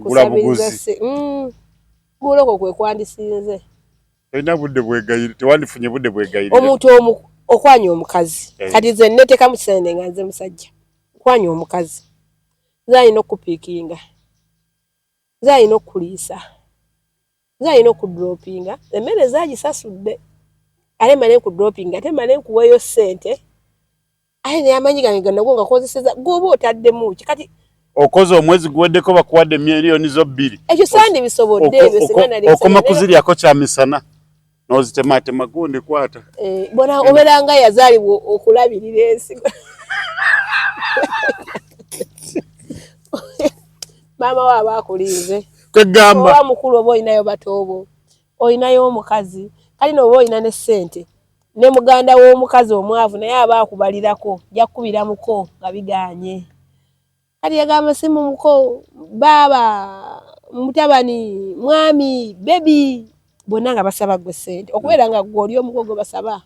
Speaker 1: guloko kwe kwandisinze
Speaker 2: tolina budde bwegayire tewandifunye budde bwegayire
Speaker 1: okwanya omukazi kati ze neteka mu kisende nga nze musajja kwanya omukazi zayina okupiikinga zayina okuliisa zayina okudropinga emmere zagisasudde ale mane kudropinga ate mane kuweeyo ssente aye nayamanyi gange ganago nga kozeseza goba otaddemu kati
Speaker 2: okoze omwezi guweddeko bakuwadde miliyoni zo 2
Speaker 1: ekyo sandi bisobodde ebyo singa nali
Speaker 2: okoma kuziryako kyamisana n'ozitematema gundi kwata
Speaker 1: bona oberanga yazaalibwa okulabirira ensigo maama wa abakulinze
Speaker 2: kwegamba
Speaker 1: oba mukulu oba olinayo batoobo olinayo omukazi kali n'oba olina ne ssente ne muganda w'omukazi omwavu naye aba akubalirako jakubira muko nga biganye kali yagamba simu muko baba mutabani mwami bebi bonna nga basaba gwe ssente okubeera nga gwe oli omugogo basaba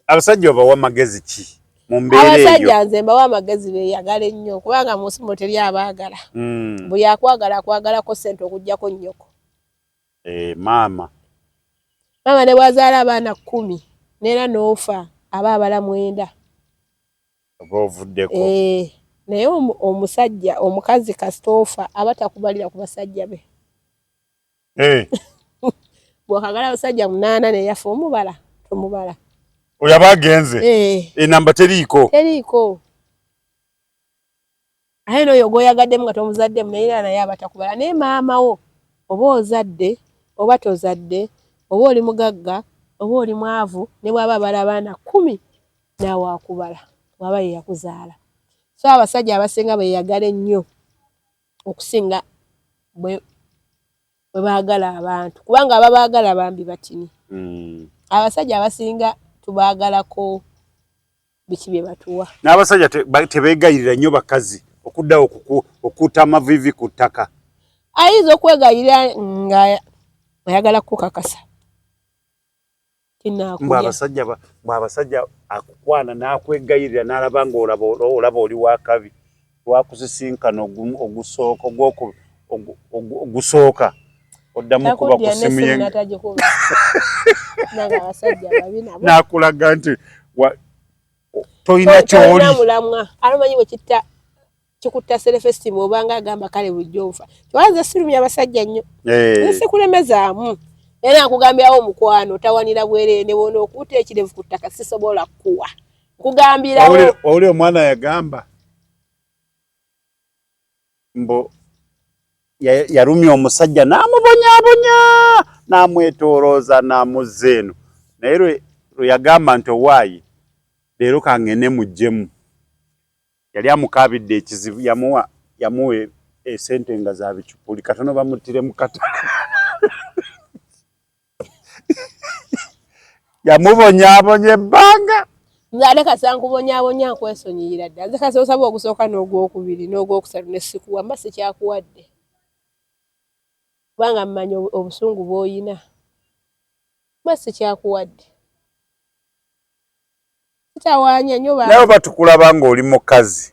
Speaker 2: abasajja obawa amagezi ki mu mbeera eyo
Speaker 1: abasajja nze mbawa amagezi beeyagala ennyo kubanga mu nsi muno teri abaagala buli akwagalako ssente okuggyako nnyoko
Speaker 2: maama
Speaker 1: ne bwazaala abaana 10 neera n'ofa aba abala 9
Speaker 2: oba ovuddeko
Speaker 1: naye omusajja omukazi kasitoofa aba takubalira ku basajja be bw'okagala abasajja 8 naye yafa omubala tomubala
Speaker 2: oyo aba agenze enamba teriiko
Speaker 1: aye n'oyo gw'oyagaddemu nga tomuzaddemu naye aba takubala naye maama wo oba ozadde oba tozadde oba oli mugagga oba oli mwavu ne bw'aba abala abaana 10 naawe akubala waba ye yakuzaala so abasajja abasinga beeyagala ennyo okusinga bwe baagala abantu kubanga ababaagala bambi batini abasajja abasinga tubaagalako biki bye batuwa
Speaker 2: n'abasajja tebeegayirira nnyo bakazi okuddawo okutta amavivi ku ttaka
Speaker 1: ayinza okwegayirira nga ayagala kukakasa
Speaker 2: bw'abasajja akukwana n'akwegayirira n'alaba ng'olaba oli wakabi lwakusisinkana ogusooka oddamu kuba ku simu ye n'akulaga nti tolina kyoli
Speaker 1: alamanyi bwe kikutta selefesitimu obanga agamba kale bulijjo nfa kiwanza sirumya abasajja nnyo nsikulemezaamu naye nakugambirawo omukwano tawanira bwerere ne bwona okuutta ekirevu ku ttaka sisobola kukuwa nkugambirawo
Speaker 2: wawuli omwana yagamba mbo yarumya omusajja n'amubonyaabonya n'amwetoolooza n'amuzza eno naye lwe yagamba nti owaayi leero kangene muggyemu yali amukaabidde ekizibu yamuwa esente nga za bicupuli katono bamuttire mu katale yamubonyaabonya ebbanga
Speaker 1: nzale kasankubonyaabonya nkwesonyiira ddala nze kasi osaba ogusooka n'ogwokubiri n'ogwokusatu ne sikuwa mba sikyakuwadde kubanga mmanyi obusungu bw'oyina mba sikyakuwadde kitawaanya nnyo
Speaker 2: naye batukulaba ng'oli mukazi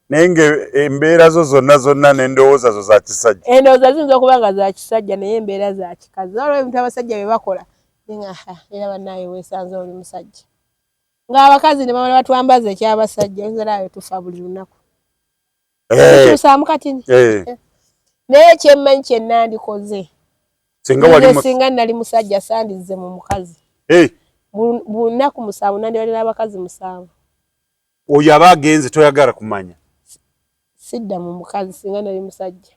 Speaker 2: naye ng'embeera zo zonna n'endowooza zo za kisajja
Speaker 1: endowooza ziyinza okuba nga za kisajja naye embeera za kikazi olwo ebintu abasajja bye bakola era bannaawe weesanze oli musajja ng'abakazi ne bamala batwambaza ekyabasajja oyinza naawe tufa buli lunaku tukyusaamu katini naye kyemmanyi kye nandikoze singa nali musajja sandizze mu mukazi bu nnaku 7 nandibadde n'abakazi 7
Speaker 2: oyo aba agenze toyagala kumanya
Speaker 1: sidda mu mukazi singa nali musajja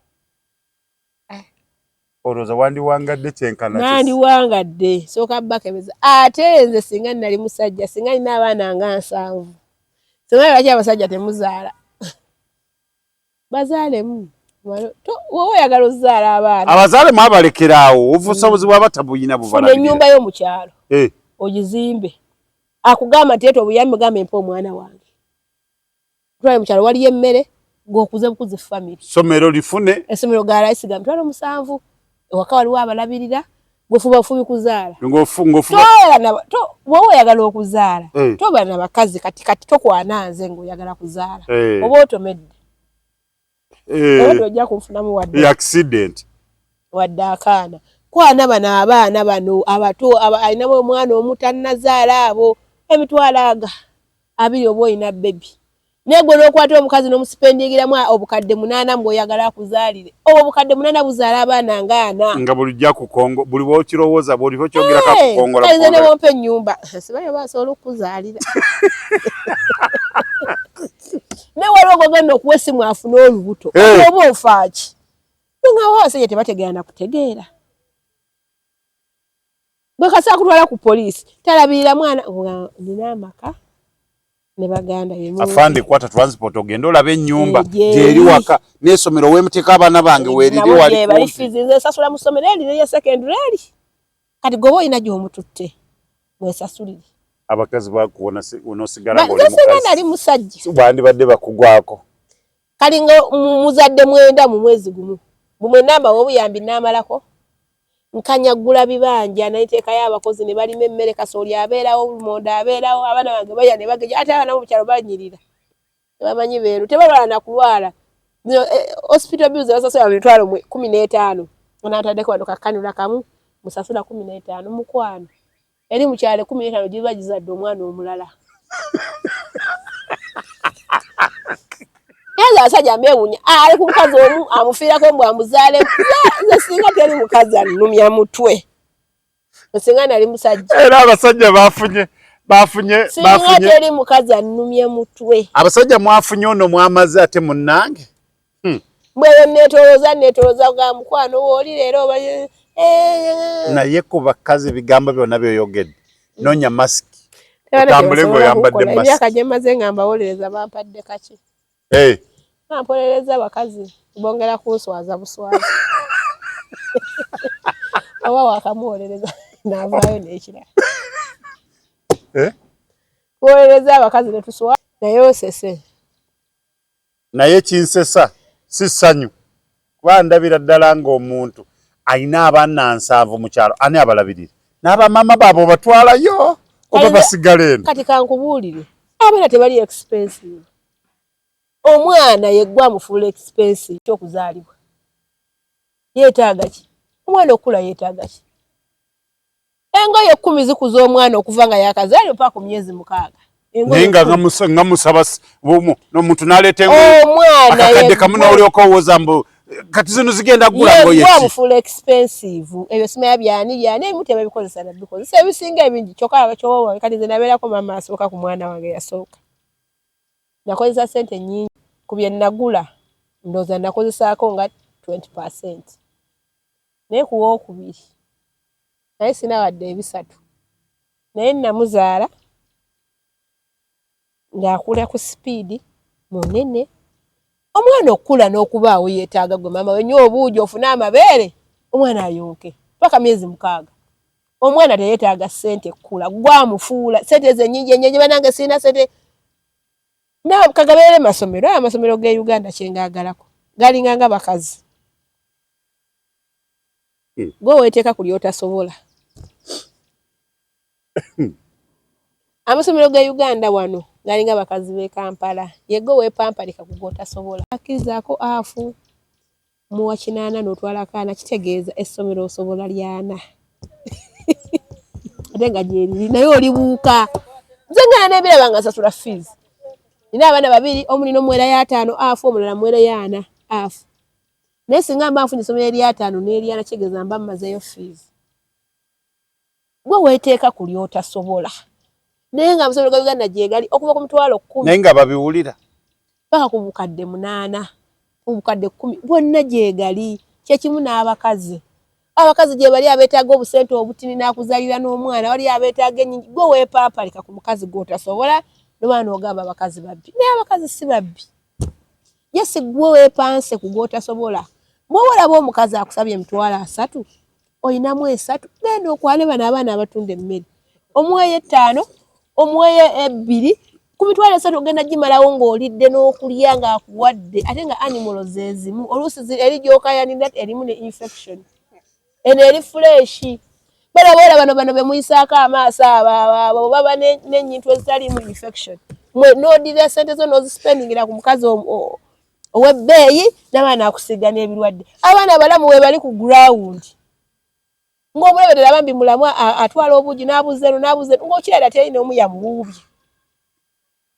Speaker 2: olowooza wandiwangadde kyenkana
Speaker 1: nandiwangadde sooka bakebeza ate nze singa nali musajja singa nina abaana nga 7 singa lwaki abasajja temuzaala bazaalemu wowe oyagala ozaala abaana
Speaker 2: abazaalemu abalekerawo obusobozi bwaba tabuyina bubalabirira
Speaker 1: funa ennyumba yo mu kyalo ogizimbe akugamba nti eto obuyambi gamba empa omwana wange tutwale mu kyalo waliyo emmere g'okuze bukuzi family
Speaker 2: somero lifune
Speaker 1: essomero ga layisi ga mitwalo 7 ewaka waliwo abalabirira gwefuba bufubi kuzaala wowe oyagala okuzaala toba na bakazi kati tokwana nze ng'oyagala kuzaala oba otomedde ojja kunfunamu wadde akaana kwana bano abaana bano abato alinamu omwana omutannazaala abo emitwalaga abiri obo ina baby negwe nokwata omukazi nomusipendingiramu obukadde 8 mboyagala kuzaalire obwo obukadde 8 buzaala abaana ngana
Speaker 2: nga bulijja ku Kongo buli bw'okirowooza bw'oliho kyogera ka ku Kongo la
Speaker 1: kale ne wompe ennyumba sibayo basobola okuzaalira ne waliwo gogenda okuwa essimu afuna olubuto oba ofaaki nga wabasajja tebategeera kutegeera bwe kasa kutwala ku poliisi talabirira mwana nina amaka ne baganda bemu
Speaker 2: afande kwata transport ogenda olaba ennyumba gyeri waka n'essomero weemuteeka abaana bange weeriri wali
Speaker 1: bali fizinze sasula mu ssomero eri neya secondary kati gobo ina gy'omututte mwesasulire
Speaker 2: abakazi bakuwona onosigala
Speaker 1: ali musajja
Speaker 2: bandi badde bakugwako
Speaker 1: kali nga muzadde 9 mu mwezi gumu bumwe namba wobuyambi namalako nkanyagula bibanja naiteekayo abakozi ne balima emmere kasooli abeerawo lumonda abeerawo abaana bange baya ne bageja ate abaana mu kyalo banyirira bamanyi beeru tebalwana kulwala hospital bills basasula mitwalo 15 onatadeko wano kakanula kamu musasula 15 mukwano eri mu kyalo 15 giba gizadde omwana omulala Yaza asajja mbewunya ali ku mukazi omu amufiirako mbwa muzaale nze singa teri mukazi annumya mutwe singa nali musajja
Speaker 2: era abasajja bafunye
Speaker 1: singa teri mukazi annumya mutwe
Speaker 2: abasajja mwafunye ono mwamaze ate munnange
Speaker 1: mbwe netolooza ga mukwano wooli leero
Speaker 2: naye ku bakazi bigambo byonna byoyogedde nonya masiki otambule ng'oyambadde masiki
Speaker 1: emyaka gye mmaze nga mbawolereza bampadde kaki nampolereza abakazi bongera kunswaza buswazi oba wakamuwolereza navaayo n'ekirala kuwolereza abakazi netuswa naye osese
Speaker 2: naye kinsesa si ssanyu kuba ndabira ddala ng'omuntu alina abaana 7 mu kyalo ani abalabirira n'abamama baabo obatwalayo oba basigala eno
Speaker 1: kati kankubuulire abaana tebali expensive omwana yeggwa mufuula expensive kyokuzaalibwa yeetaaga ki omwana okula yeetaaga ki engoye 10 zikuza omwana okuva nga yakazaalibwa paka ku myezi 6
Speaker 2: naye nga musaba n'omuntu n'aleeta
Speaker 1: omwana
Speaker 2: akakadde kamu n'olyoka owooza mbu kati zino zigenda gula ngoye
Speaker 1: yeggwa mufuula expensive ebyo simanya byani ebimu tebabikozesa nabikozesa ebisinga ebingi kyokka kyowa kati nze nabeerako mama asooka ku mwana wange yasooka nakozesa sente nyingi ku bye nagula ndowooza nakozesaako nga 20%. Naye ku wookubiri naye sina wadde 3 naye namuzaala ng'akula ku sipiidi munene omwana okula n'okubaawo yeetaaga gwe maama wenywa obuugi ofune amabeere omwana ayonke paka myezi 6 omwana teyeetaaga ssente kkula gwamufuula ssente ze nnyingi enyenye banange sirina ssente na kagabeere masomero amasomero ge Uganda kyengaagalako galinga nga bakazi gwe weeteeka ku lyotasobola amasomero ge Uganda wano galinga bakazi b'e Kampala yegwe weepampalika ku gwotasobola akkirizaako afu muwa 8 n'otwala akaana kitegeeza essomero osobola lyana ate nga gyeriri naye olibuuka nze nga n'ebiraba nga nsasula fees nina abaana 2 omu nina omuwera ya 5 afu omulala muwera ya 4 afu naye singa mba nfunye essomero erya 5 n'eryana kitegeeza mba mmazeeyo fees gwe weeteeka ku lyotasobola naye nga amasomero ga Uganda gyegali okuva ku mitwalo 10
Speaker 2: naye nga babiwulira
Speaker 1: paka ku bukadde 8 ku bukadde 10 bonna gyegali kyekimu n'abakazi abakazi gye bali abeetaaga obusente obutini n'akuzaalira n'omwana wali abeetaaga ennyingi gwe weepampalika ku mukazi gw'otasobola n'omwana ogamba abakazi babbi naye abakazi si babbi yesi gwe weepanse ku gw'otasobola bw'olaba omukazi akusabye emitwalo 3 oyinamu 3 genda okwale bano abaana abatunda emmere omuweeyo 5 omuweeyo 2 ku mitwalo 3 ogenda gimalawo ng'olidde n'okulya ng'akuwadde ate nga animal zezimu oluusi eri gy'okayanira erimu ne infection eno eri fuleeshi balaba bano be muyisaako amaaso abo baba n'ennyintu ezitaliimu infection mwe n'odira ssente zo n'ozisipendingira ku mukazi ow'ebbeeyi n'abaana akusiga n'ebirwadde abaana abalamu we bali ku ground ng'omulebera bambi mulamwa atwala obuji n'abuzero ng'okirala terina omu yamuwuubye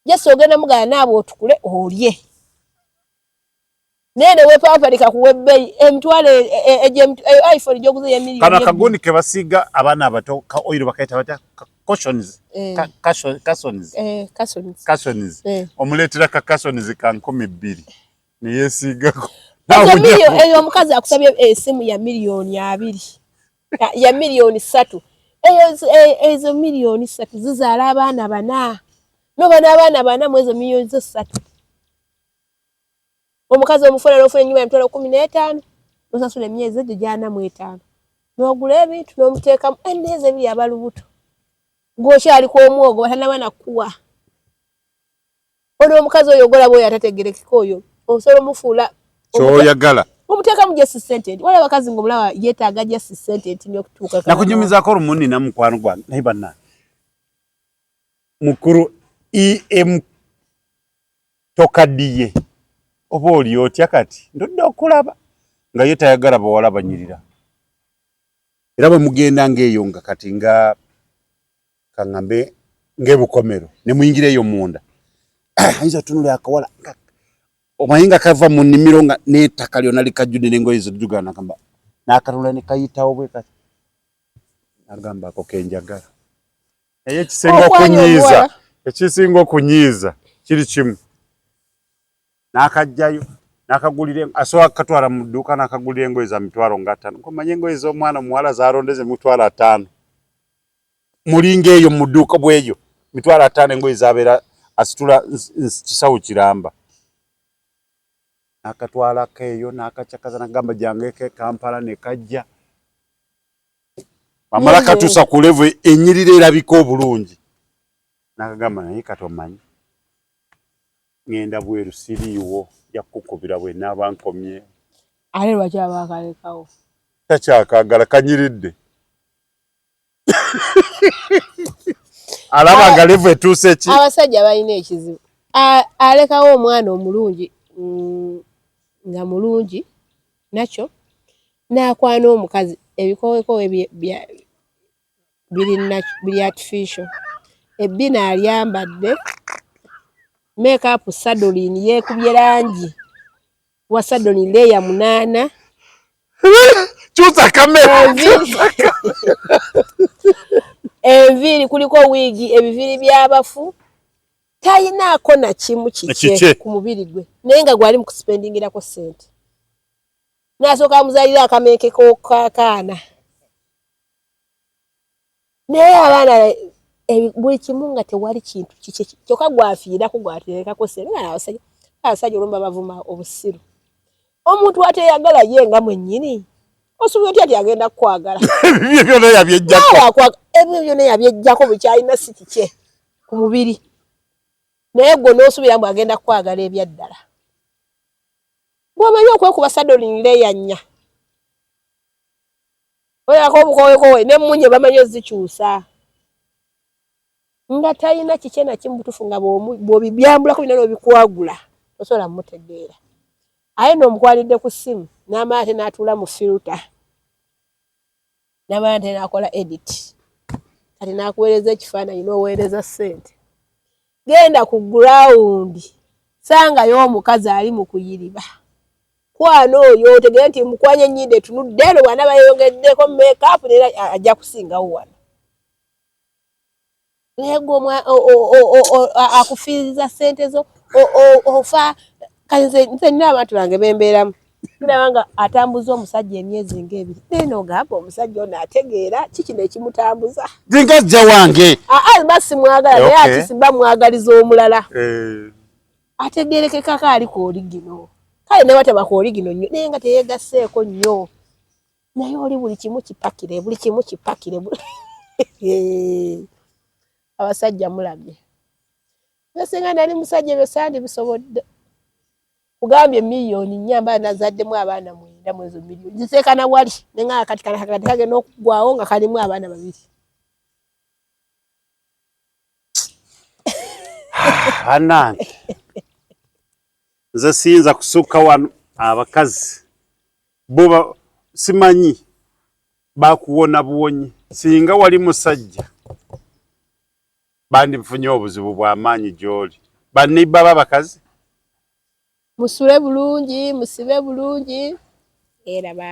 Speaker 1: jesi ogenda mugala naabo otukule olye nene wepaparika kuwebbeyi emitwalo iPhone gyoguze ya milioni
Speaker 2: kana kagundi ke basiga abana abato ka oil bakaita bata cautions cautions omuletera ka cautions ka 12 ne yesigako
Speaker 1: eyo omukazi akusabye esimu ya milioni 2 ya milioni 3 ezo milioni 3 zizaala abaana bana no bana abana bana mwezo milioni 3 omukazi omufuna n'ofuna ennyumba ya mitwalo 15 nosasula emyezi gyana mu 5 n'ogula ebintu n'omuteekamu endeeze biri abalubuto gw'okyali kw'omwogo batanabana kuwa ono omukazi oyo ogolaba oyo atategerekeka oyo osobola omufuula
Speaker 2: kyoyagala
Speaker 1: omuteekamu justice sentence wala abakazi ng'omulaba yeetaaga justice sentence n'okutuuka
Speaker 2: nakunyumizaako olumuni na mukwano gwange naye banna mukuru em tokadiye oba oli otya kati ndodde okulaba nga ye tayagala bawala banyirira era bwe mugenda ng'eyo nga kati nga kaŋŋambe ng'ebukomero ne muyingira eyo munda ayinza otunula akawala omanyi nga kava mu nnimiro nga n'ettaka lyonna likajjudde n'engoye zojjugana gamba n'akatunula ne kayitawo bwe kati agamba ako kenjagala naye ekisinga okunyiiza kiri kimu n'akajjayo n'akagulira asobola katwala mu dduuka n'akagulira engoye za mitwalo nga 5 komanye engoye z'omwana muwala zaalondeze mitwalo 5 mulinga eyo mu dduuka bweyo mitwalo 5 engoye zabeera asitula kisawo kiramba n'akatwalako eyo n'akakyakaza n'agamba jangeke Kampala ne kajja amala katuusa ku level ennyirira erabika obulungi n'akagamba naye katomanyi ngenda bweru siriiwo yakukubira bwe n'abankomye
Speaker 1: ale lwaki abakalekawo
Speaker 2: takyakagala kanyiridde alaba nga level etuuse ki
Speaker 1: abasajja balina ekizibu alekawo omwana omulungi nga mulungi nakyo n'akwana omukazi ebikowekowe biri artificial ebbina alyambadde make up sadoline yeekubye langi wa sadoline leya 8
Speaker 2: kyusa kamera
Speaker 1: enviiri kuliko wiigi ebiviiri by'abafu tayinaako na kimu kike ku mubiri gwe naye nga gwali mu kuspendingirako ssente n'asooka amuzaalira akameekeko kakaana naye abaana buli kimu nga tewali kintu kike kyokka gwafiirako gwaterekako ssente nga abasajja olumba bavuma obusiru omuntu ateyagala ye nga mwennyini osuubira otya tyagenda kukwagala
Speaker 2: ebyo byonna
Speaker 1: yabyejjako bukyalina si kike ku mubiri naye gwe n'osuubira mbu agenda kukwagala ebyaddala gw'omanyi okwekuba sadoline leya 4 oyako obukowekowe n'emmunye bamanyi ozikyusa nga talina kike na kimu butufu nga bw'obibyambulako bina n'obikwagula osobola mmutegeera aye n'omukwalidde ku ssimu n'amala ate n'atuula mu filter n'amala ate n'akola edit kati n'akuweereza ekifaananyi n'oweereza ssente genda ku ground sangayo omukazi ali mu kuyiriba kwana oyo otegere nti mukwanye ennyindo etunudde eno bw'anaaba yeeyogeddeko make-up neera ajja kusingawo wano naye gwe akufiiriza ssente zo ofa nze nina abantu bange bembeeramu ndaba nga atambuza omusajja emyezi ng'ebiri naye n'ogamba omusajja ono ategeera kikino ekimutambuza
Speaker 2: ngajja wange
Speaker 1: mba simwagala naye ati simba mwagaliza omulala ategeerekekako ali ku oligino kale ne wataba ku oligino nnyo naye nga teyeegasseeko nnyo naye oli buli kimu kipakire abasajja mulabye nasinga nali musajja ebyo sandi bisobodde kugambye miliyoni 4 mba nazaddemu abaana 9 mwezo miliyoni ziseekana wali nenga kati kagenda okugwawo nga kalimu abaana 2
Speaker 2: anange nze siyinza kusukka wano abakazi bo simanyi bakuwona buwonyi singa wali musajja bandi mfunye obuzibu bw'amaanyi gy'oli banibba babakazi
Speaker 1: musule bulungi musibe bulungi era ba